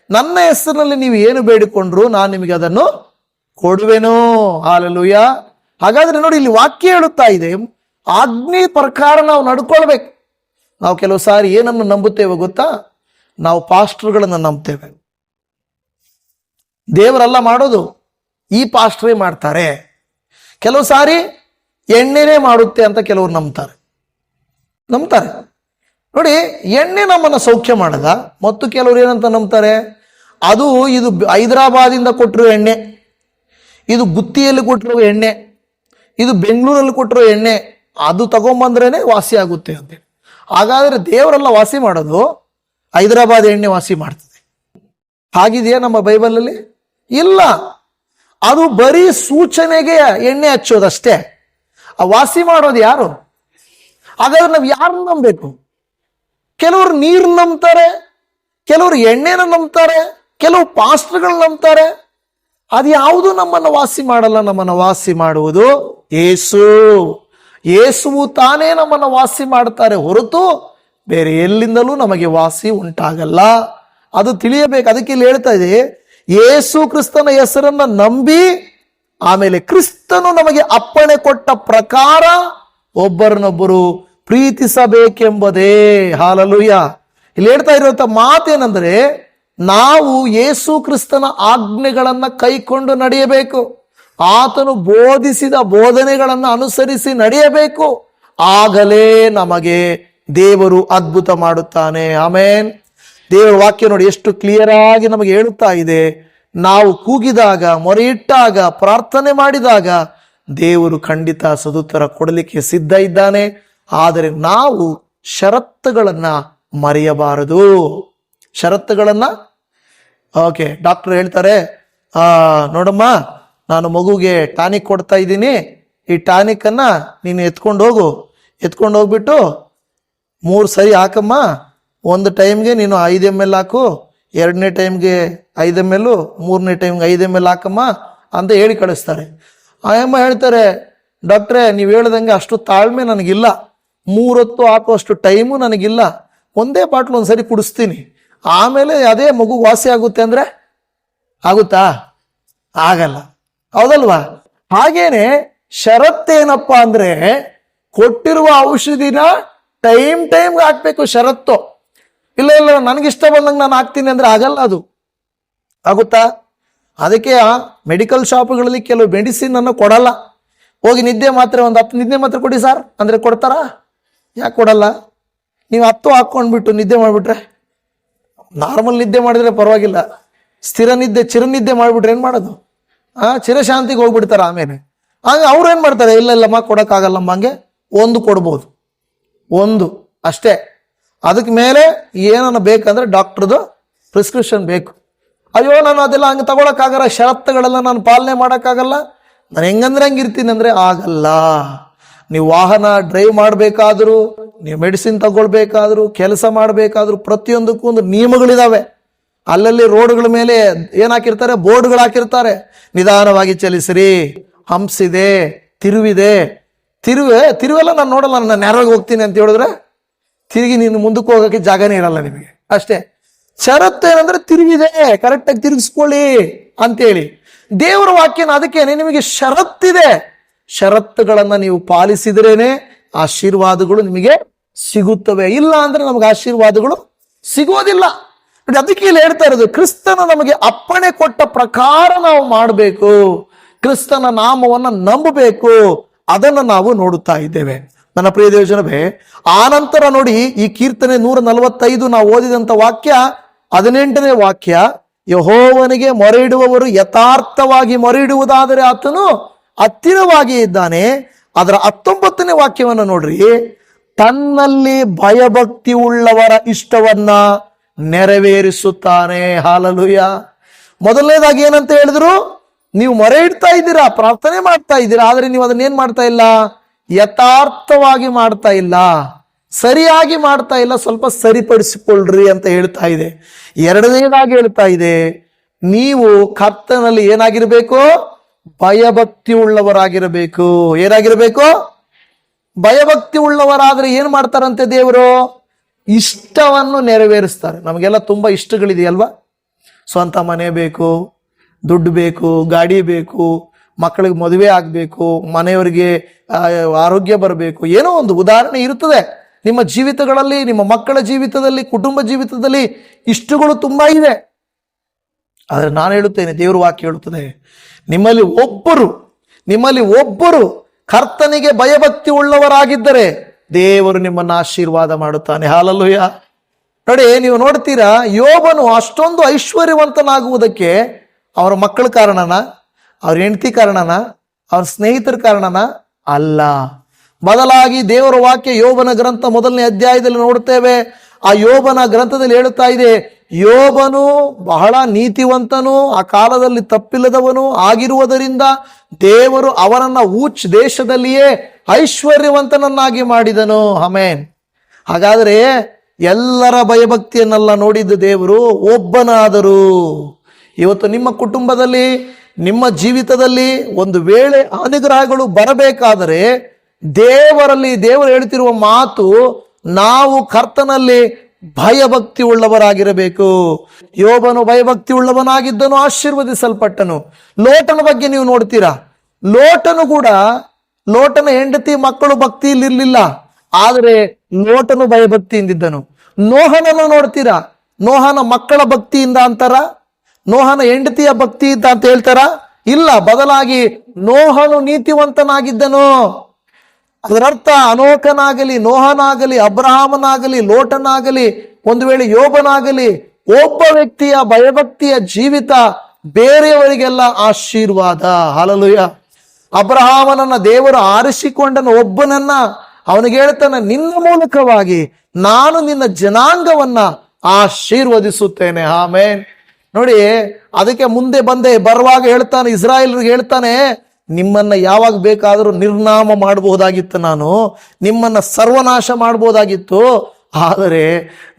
ನನ್ನ ಹೆಸರಿನಲ್ಲಿ ನೀವು ಏನು ಬೇಡಿಕೊಂಡ್ರು ನಾನು ನಿಮಗೆ ಅದನ್ನು ಕೊಡುವೆನು. ಹಾಲೆಲೂಯ. ಹಾಗಾದ್ರೆ ನೋಡಿ, ಇಲ್ಲಿ ವಾಕ್ಯ ಹೇಳುತ್ತಾ ಇದೆ, ಆಜ್ಞೆ ಪ್ರಕಾರ ನಾವು ನಡ್ಕೊಳ್ಬೇಕು. ನಾವು ಕೆಲವು ಸಾರಿ ಏನನ್ನು ನಂಬುತ್ತೇವೆ ಗೊತ್ತಾ? ನಾವು ಪಾಸ್ಟರ್ಗಳನ್ನು ನಂಬ್ತೇವೆ. ದೇವರೆಲ್ಲ ಮಾಡೋದು ಈ ಪಾಸ್ಟ್ರೇ ಮಾಡ್ತಾರೆ. ಕೆಲವು ಸಾರಿ ಎಣ್ಣೆನೇ ಮಾಡುತ್ತೆ ಅಂತ ಕೆಲವರು ನಂಬ್ತಾರೆ. ನೋಡಿ, ಎಣ್ಣೆ ನಮ್ಮನ್ನು ಸೌಖ್ಯ ಮಾಡದ. ಮತ್ತು ಕೆಲವರು ಏನಂತ ನಂಬ್ತಾರೆ, ಇದು ಹೈದರಾಬಾದಿಂದ ಕೊಟ್ಟಿರೋ ಎಣ್ಣೆ, ಇದು ಗುತ್ತಿಯಲ್ಲಿ ಕೊಟ್ಟಿರೋ ಎಣ್ಣೆ, ಇದು ಬೆಂಗಳೂರಲ್ಲಿ ಕೊಟ್ಟಿರೋ ಎಣ್ಣೆ, ಅದು ತಗೊಂಬಂದ್ರೇನೆ ವಾಸಿ ಆಗುತ್ತೆ ಅಂತೇಳಿ. ಹಾಗಾದ್ರೆ ದೇವರೆಲ್ಲ ವಾಸಿ ಮಾಡೋದು ಹೈದರಾಬಾದ್ ಎಣ್ಣೆ ವಾಸಿ ಮಾಡ್ತದೆ ಹಾಗಿದೆಯಾ ನಮ್ಮ ಬೈಬಲಲ್ಲಿ? ಇಲ್ಲ. ಅದು ಬರೀ ಸೂಚನೆಗೆ ಎಣ್ಣೆ ಹಚ್ಚೋದಷ್ಟೇ. ಆ ವಾಸಿ ಮಾಡೋದು ಯಾರು? ಹಾಗಾದ್ರೆ ನಾವು ಯಾರನ್ನ ನಂಬಬೇಕು? ಕೆಲವರು ನೀರು ನಂಬ್ತಾರೆ, ಕೆಲವರು ಎಣ್ಣೆನ ನಂಬ್ತಾರೆ, ಕೆಲವು ಪಾಸ್ಟರ್ಗಳನ್ನ ನಂಬ್ತಾರೆ. ಅದು ಯಾವುದು ನಮ್ಮನ್ನು ವಾಸಿ ಮಾಡಲ್ಲ. ನಮ್ಮನ್ನು ವಾಸಿ ಮಾಡುವುದು ಯೇಸುವು ತಾನೇ ನಮ್ಮನ್ನು ವಾಸಿ ಮಾಡ್ತಾರೆ ಹೊರತು ಬೇರೆ ಎಲ್ಲಿಂದಲೂ ನಮಗೆ ವಾಸಿ ಉಂಟಾಗಲ್ಲ. ಅದು ತಿಳಿಯಬೇಕು. ಅದಕ್ಕೆ ಇಲ್ಲಿ ಹೇಳ್ತಾ ಇದೆ, ಯೇಸು ಕ್ರಿಸ್ತನ ಹೆಸರನ್ನ ನಂಬಿ ಆಮೇಲೆ ಕ್ರಿಸ್ತನು ನಮಗೆ ಅಪ್ಪಣೆ ಕೊಟ್ಟ ಪ್ರಕಾರ ಒಬ್ಬರನ್ನೊಬ್ಬರು ಪ್ರೀತಿಸಬೇಕೆಂಬುದೇ. ಹಾಲೆಲೂಯ. ಇಲ್ಲಿ ಹೇಳ್ತಾ ಇರುವಂತ ಮಾತೇನೆಂದರೆ, ನಾವು ಯೇಸು ಕ್ರಿಸ್ತನ ಆಜ್ಞೆಗಳನ್ನ ಕೈಕೊಂಡು ನಡೆಯಬೇಕು. ಆತನು ಬೋಧಿಸಿದ ಬೋಧನೆಗಳನ್ನು ಅನುಸರಿಸಿ ನಡೆಯಬೇಕು. ಆಗಲೇ ನಮಗೆ ದೇವರು ಅದ್ಭುತ ಮಾಡುತ್ತಾನೆ. ಆಮೇನ್. ದೇವರ ವಾಕ್ಯ ನೋಡಿ ಎಷ್ಟು ಕ್ಲಿಯರ್ ಆಗಿ ನಮಗೆ ಹೇಳುತ್ತಾ ಇದೆ. ನಾವು ಕೂಗಿದಾಗ, ಮೊರೆ ಇಟ್ಟಾಗ, ಪ್ರಾರ್ಥನೆ ಮಾಡಿದಾಗ ದೇವರು ಖಂಡಿತ ಸದುತ್ತರ ಕೊಡಲಿಕ್ಕೆ ಸಿದ್ಧ ಇದ್ದಾನೆ. ಆದರೆ ನಾವು ಷರತ್ತುಗಳನ್ನ ಮರೆಯಬಾರದು. ಷರತ್ತುಗಳನ್ನ ಡಾಕ್ಟರ್ ಹೇಳ್ತಾರೆ, ನೋಡಮ್ಮ, ನಾನು ಮಗುಗೆ ಟಾನಿಕ್ ಕೊಡ್ತಾ ಇದ್ದೀನಿ, ಈ ಟಾನಿಕ್ ಅನ್ನ ನೀನು ಎತ್ಕೊಂಡು ಹೋಗ್ಬಿಟ್ಟು 3 ಸರಿ ಹಾಕಮ್ಮ. ಒಂದು ಟೈಮ್ಗೆ ನೀನು 5 ml ಹಾಕು, 2ನೇ ಟೈಮ್ಗೆ 5 ml, 3ನೇ ಟೈಮ್ಗೆ 5 ml ಹಾಕಮ್ಮ ಅಂತ ಹೇಳಿ ಕಳಿಸ್ತಾರೆ. ಆಯಮ್ಮ ಹೇಳ್ತಾರೆ, ಡಾಕ್ಟ್ರೇ, ನೀವು ಹೇಳ್ದಂಗೆ ಅಷ್ಟು ತಾಳ್ಮೆ ನನಗಿಲ್ಲ, 3 ಹೊತ್ತು ಹಾಕುವಷ್ಟು ಟೈಮು ನನಗಿಲ್ಲ, ಒಂದೇ ಬಾಟ್ಲು ಒಂದ್ಸರಿ ಕುಡಿಸ್ತೀನಿ, ಆಮೇಲೆ ಅದೇ ಮಗು ವಾಸಿ ಆಗುತ್ತೆ ಅಂದ್ರೆ ಆಗುತ್ತಾ? ಆಗಲ್ಲ. ಹೌದಲ್ವಾ? ಹಾಗೇನೆ ಷರತ್ತೇನಪ್ಪ ಅಂದ್ರೆ, ಕೊಟ್ಟಿರುವ ಔಷಧಿನ ಟೈಮ್ಗೆ ಹಾಕ್ಬೇಕು. ಷರತ್ತು ಇಲ್ಲ ನನಗಿಷ್ಟ ಬಂದಂಗೆ ನಾನು ಹಾಕ್ತೀನಿ ಅಂದ್ರೆ ಆಗಲ್ಲ. ಅದು ಆಗುತ್ತಾ? ಅದಕ್ಕೆ ಮೆಡಿಕಲ್ ಶಾಪ್ಗಳಲ್ಲಿ ಕೆಲವು ಮೆಡಿಸಿನ್ ಅನ್ನು ಕೊಡಲ್ಲ. ಹೋಗಿ ನಿದ್ದೆ ಮಾತ್ರೆ, ಒಂದು 10 ನಿದ್ದೆ ಮಾತ್ರೆ ಕೊಡಿ ಸರ್ ಅಂದ್ರೆ ಕೊಡ್ತಾರಾ? ಯಾಕೆ ಕೊಡಲ್ಲ? ನೀವು 10 ಹಾಕೊಂಡ್ಬಿಟ್ಟು ನಿದ್ದೆ ಮಾಡಿಬಿಟ್ರೆ, ನಾರ್ಮಲ್ ನಿದ್ದೆ ಮಾಡಿದ್ರೆ ಪರವಾಗಿಲ್ಲ, ಚಿರನಿದ್ದೆ ಮಾಡಿಬಿಟ್ರೆ ಏನು ಮಾಡೋದು? ಚಿರಶಾಂತಿಗೆ ಹೋಗ್ಬಿಡ್ತಾರೆ. ಆಮೇಲೆ ಅವ್ರು ಏನು ಮಾಡ್ತಾರೆ, ಇಲ್ಲಮ್ಮ ಕೊಡೋಕ್ಕಾಗಲ್ಲಮ್ಮ, ಹಂಗೆ ಒಂದು ಕೊಡ್ಬೋದು, ಒಂದು ಅಷ್ಟೇ. ಅದಕ್ಕೆ ಮೇಲೆ ಏನನ್ನ ಬೇಕಂದ್ರೆ ಡಾಕ್ಟ್ರದು ಪ್ರಿಸ್ಕ್ರಿಪ್ಷನ್ ಬೇಕು. ಅಯ್ಯೋ, ನಾನು ಅದೆಲ್ಲ ಹಂಗೆ ತಗೊಳಕ್ಕಾಗಲ್ಲ, ಷರತ್ತುಗಳೆಲ್ಲ ನಾನು ಪಾಲನೆ ಮಾಡೋಕ್ಕಾಗಲ್ಲ, ನಾನು ಹೆಂಗಂದ್ರೆ ಹಂಗಿರ್ತೀನಿ ಅಂದ್ರೆ ಆಗಲ್ಲ. ನೀವು ವಾಹನ ಡ್ರೈವ್ ಮಾಡಬೇಕಾದ್ರೂ, ನೀವು ಮೆಡಿಸಿನ್ ತಗೊಳ್ಬೇಕಾದ್ರೂ, ಕೆಲಸ ಮಾಡಬೇಕಾದ್ರೂ ಪ್ರತಿಯೊಂದಕ್ಕೂ ಒಂದು ನಿಯಮಗಳಿದಾವೆ. ಅಲ್ಲಲ್ಲಿ ರೋಡ್ಗಳ ಮೇಲೆ ಏನ್ ಹಾಕಿರ್ತಾರೆ, ಬೋರ್ಡ್ಗಳು ಹಾಕಿರ್ತಾರೆ, ನಿಧಾನವಾಗಿ ಚಲಿಸ್ರಿ, ಹಂಪ್ಸ್ ಇದೆ, ತಿರುವೆಲ್ಲ ನಾನು ನೋಡಲ್ಲ, ನಾನು ನೇರವಾಗಿ ಹೋಗ್ತೀನಿ ಅಂತ ಹೇಳಿದ್ರೆ ತಿರುಗಿ ನೀನು ಮುಂದಕ್ಕೆ ಹೋಗೋಕೆ ಜಾಗನೇ ಇರಲ್ಲ ನಿಮಗೆ. ಅಷ್ಟೇ. ಷರತ್ತು ಏನಂದ್ರೆ ತಿರುಗಿದೆ, ಕರೆಕ್ಟಾಗಿ ತಿರುಗಿಸ್ಕೊಳ್ಳಿ ಅಂತೇಳಿ. ದೇವರ ವಾಕ್ಯನ ಅದಕ್ಕೇನೆ ನಿಮಗೆ ಷರತ್ತಿದೆ. ಷರತ್ತುಗಳನ್ನ ನೀವು ಪಾಲಿಸಿದ್ರೇನೆ ಆಶೀರ್ವಾದಗಳು ನಿಮಗೆ ಸಿಗುತ್ತವೆ. ಇಲ್ಲ ಅಂದ್ರೆ ನಮಗೆ ಆಶೀರ್ವಾದಗಳು ಸಿಗೋದಿಲ್ಲ. ಅದಕ್ಕೆ ಇಲ್ಲಿ ಹೇಳ್ತಾ ಇರೋದು, ಕ್ರಿಸ್ತನ ನಮಗೆ ಅಪ್ಪಣೆ ಕೊಟ್ಟ ಪ್ರಕಾರ ನಾವು ಮಾಡಬೇಕು, ಕ್ರಿಸ್ತನ ನಾಮವನ್ನ ನಂಬಬೇಕು. ಅದನ್ನು ನಾವು ನೋಡುತ್ತಾ ಇದ್ದೇವೆ. ನನ್ನ ಪ್ರಿಯ ದೇವಜನವೇ, ಆನಂತರ ನೋಡಿ, ಈ ಕೀರ್ತನೆ 145 ನಾವು ಓದಿದಂತ ವಾಕ್ಯ 18ನೇ ವಾಕ್ಯ, ಯೆಹೋವನಿಗೆ ಮೊರೆ ಇಡುವವರು ಯಥಾರ್ಥವಾಗಿ ಮೊರೆ ಇಡುವುದಾದರೆ ಆತನು ಹತ್ತಿರವಾಗಿ ಇದ್ದಾನೆ. ಅದರ 19ನೇ ವಾಕ್ಯವನ್ನು ನೋಡ್ರಿ, ತನ್ನಲ್ಲಿ ಭಯಭಕ್ತಿ ಉಳ್ಳವರ ಇಷ್ಟವನ್ನ ನೆರವೇರಿಸುತ್ತಾನೆ. ಹಾಲೆಲೂಯ. ಮೊದಲನೇದಾಗಿ ಏನಂತ ಹೇಳಿದ್ರು, ನೀವು ಮೊರೆ ಇಡ್ತಾ ಇದ್ದೀರಾ, ಪ್ರಾರ್ಥನೆ ಮಾಡ್ತಾ ಇದ್ದೀರಾ, ಆದ್ರೆ ನೀವು ಅದನ್ನೇನ್ ಮಾಡ್ತಾ ಇಲ್ಲ, ಯಥಾರ್ಥವಾಗಿ ಮಾಡ್ತಾ ಇಲ್ಲ, ಸರಿಯಾಗಿ ಮಾಡ್ತಾ ಇಲ್ಲ, ಸ್ವಲ್ಪ ಸರಿಪಡಿಸಿಕೊಳ್ಳ್ರಿ ಅಂತ ಹೇಳ್ತಾ ಇದೆ. ಎರಡನೇದಾಗಿ ಹೇಳ್ತಾ ಇದೆ, ನೀವು ಕರ್ತನಲ್ಲಿ ಏನಾಗಿರ್ಬೇಕು, ಭಯಭಕ್ತಿ ಉಳ್ಳವರಾಗಿರಬೇಕು. ಏನಾಗಿರ್ಬೇಕು? ಭಯಭಕ್ತಿ ಉಳ್ಳವರಾದ್ರೆ ಏನ್ ಮಾಡ್ತಾರಂತೆ ದೇವರು? ಇಷ್ಟವನ್ನು ನೆರವೇರಿಸ್ತಾರೆ. ನಮಗೆಲ್ಲ ತುಂಬಾ ಇಷ್ಟಗಳಿದೆಯಲ್ವಾ? ಸ್ವಂತ ಮನೆ ಬೇಕು, ದುಡ್ಡು ಬೇಕು, ಗಾಡಿ ಬೇಕು, ಮಕ್ಕಳಿಗೆ ಮದುವೆ ಆಗಬೇಕು, ಮನೆಯವರಿಗೆ ಆರೋಗ್ಯ ಬರಬೇಕು, ಏನೋ ಒಂದು ಉದಾಹರಣೆ ಇರುತ್ತದೆ ನಿಮ್ಮ ಜೀವಿತಗಳಲ್ಲಿ, ನಿಮ್ಮ ಮಕ್ಕಳ ಜೀವಿತದಲ್ಲಿ, ಕುಟುಂಬ ಜೀವಿತದಲ್ಲಿ. ಇಷ್ಟುಗಳು ತುಂಬ ಇದೆ. ಆದರೆ ನಾನು ಹೇಳುತ್ತೇನೆ, ದೇವರ ವಾಕ್ಯ ಹೇಳುತ್ತದೆ, ನಿಮ್ಮಲ್ಲಿ ಒಬ್ಬರು ಕರ್ತನಿಗೆ ಭಯಭಕ್ತಿ ಉಳ್ಳವರಾಗಿದ್ದರೆ ದೇವರು ನಿಮ್ಮನ್ನು ಆಶೀರ್ವಾದ ಮಾಡುತ್ತಾನೆ. ಹಾಲೆಲೂಯಾ. ನೋಡಿ, ನೀವು ನೋಡ್ತೀರಾ, ಯೋಬನು ಅಷ್ಟೊಂದು ಐಶ್ವರ್ಯವಂತನಾಗುವುದಕ್ಕೆ ಅವರ ಮಕ್ಕಳ ಕಾರಣನ, ಅವ್ರ ಹೆಂಡತಿ ಕಾರಣನ, ಅವ್ರ ಸ್ನೇಹಿತರ ಕಾರಣನ ಅಲ್ಲ. ಬದಲಾಗಿ ದೇವರ ವಾಕ್ಯ ಯೋಬನ ಗ್ರಂಥ 1ನೇ ಅಧ್ಯಾಯದಲ್ಲಿ ನೋಡುತ್ತೇವೆ. ಆ ಯೋಬನ ಗ್ರಂಥದಲ್ಲಿ ಹೇಳುತ್ತಾ ಇದೆ, ಯೋಬನು ಬಹಳ ನೀತಿವಂತನು, ಆ ಕಾಲದಲ್ಲಿ ತಪ್ಪಿಲ್ಲದವನು ಆಗಿರುವುದರಿಂದ ದೇವರು ಅವನನ್ನ ಊಚ್ ದೇಶದಲ್ಲಿಯೇ ಐಶ್ವರ್ಯವಂತನನ್ನಾಗಿ ಮಾಡಿದನು. ಆಮೆನ್. ಹಾಗಾದರೆ ಎಲ್ಲರ ಭಯಭಕ್ತಿಯನ್ನೆಲ್ಲ ನೋಡಿದ್ದು ದೇವರು ಒಬ್ಬನಾದರೂ. ಇವತ್ತು ನಿಮ್ಮ ಕುಟುಂಬದಲ್ಲಿ, ನಿಮ್ಮ ಜೀವಿತದಲ್ಲಿ ಒಂದು ವೇಳೆ ಅನುಗ್ರಹಗಳು ಬರಬೇಕಾದರೆ ದೇವರು ಹೇಳ್ತಿರುವ ಮಾತು, ನಾವು ಕರ್ತನಲ್ಲಿ ಭಯಭಕ್ತಿ ಉಳ್ಳವರಾಗಿರಬೇಕು. ಯೋಬನು ಭಯಭಕ್ತಿ ಉಳ್ಳವನಾಗಿದ್ದನು, ಆಶೀರ್ವದಿಸಲ್ಪಟ್ಟನು. ಲೋಟನ ಬಗ್ಗೆ ನೀವು ನೋಡ್ತೀರಾ, ಲೋಟನ ಹೆಂಡತಿ ಮಕ್ಕಳು ಭಕ್ತಿಯಲ್ಲಿರಲಿಲ್ಲ, ಆದರೆ ಲೋಟನು ಭಯಭಕ್ತಿಯಿಂದಿದ್ದನು. ನೋಹನನ್ನು ನೋಡ್ತೀರಾ, ನೋಹನ ಮಕ್ಕಳ ಭಕ್ತಿಯಿಂದ ಅಂತಾರ, ನೋಹನ ಹೆಂಡತಿಯ ಭಕ್ತಿಯಿಂದ ಅಂತ ಹೇಳ್ತಾರ? ಇಲ್ಲ, ಬದಲಾಗಿ ನೋಹನು ನೀತಿವಂತನಾಗಿದ್ದನು. ಅದರರ್ಥ ಅನೋಕನಾಗಲಿ, ನೋಹನಾಗಲಿ, ಅಬ್ರಹಾಮನಾಗಲಿ, ಲೋಟನಾಗಲಿ, ಒಂದು ವೇಳೆ ಯೋಬನಾಗಲಿ, ಒಬ್ಬ ವ್ಯಕ್ತಿಯ ಭಯಭಕ್ತಿಯ ಜೀವಿತ ಬೇರೆಯವರಿಗೆಲ್ಲ ಆಶೀರ್ವಾದ. ಹಲ್ಲೆಲೂಯಾ. ಅಬ್ರಹಾಮನನ್ನ ದೇವರು ಆರಿಸಿಕೊಂಡನು, ಒಬ್ಬನನ್ನ. ಅವನಿಗೆ ಹೇಳ್ತಾನೆ, ನಿನ್ನ ಮೂಲಕವಾಗಿ ನಾನು ನಿನ್ನ ಜನಾಂಗವನ್ನ ಆಶೀರ್ವದಿಸುತ್ತೇನೆ. ಆಮೆನ್. ನೋಡಿ, ಅದಕ್ಕೆ ಮುಂದೆ ಬರುವಾಗ ಹೇಳ್ತಾನೆ, ಇಸ್ರಾಯೇಲರಿಗೆ ಹೇಳ್ತಾನೆ, ನಿಮ್ಮನ್ನ ಯಾವಾಗ ಬೇಕಾದರೂ ನಿರ್ನಾಮ ಮಾಡಬಹುದಾಗಿತ್ತು, ನಾನು ನಿಮ್ಮನ್ನ ಸರ್ವನಾಶ ಮಾಡಬಹುದಾಗಿತ್ತು, ಆದರೆ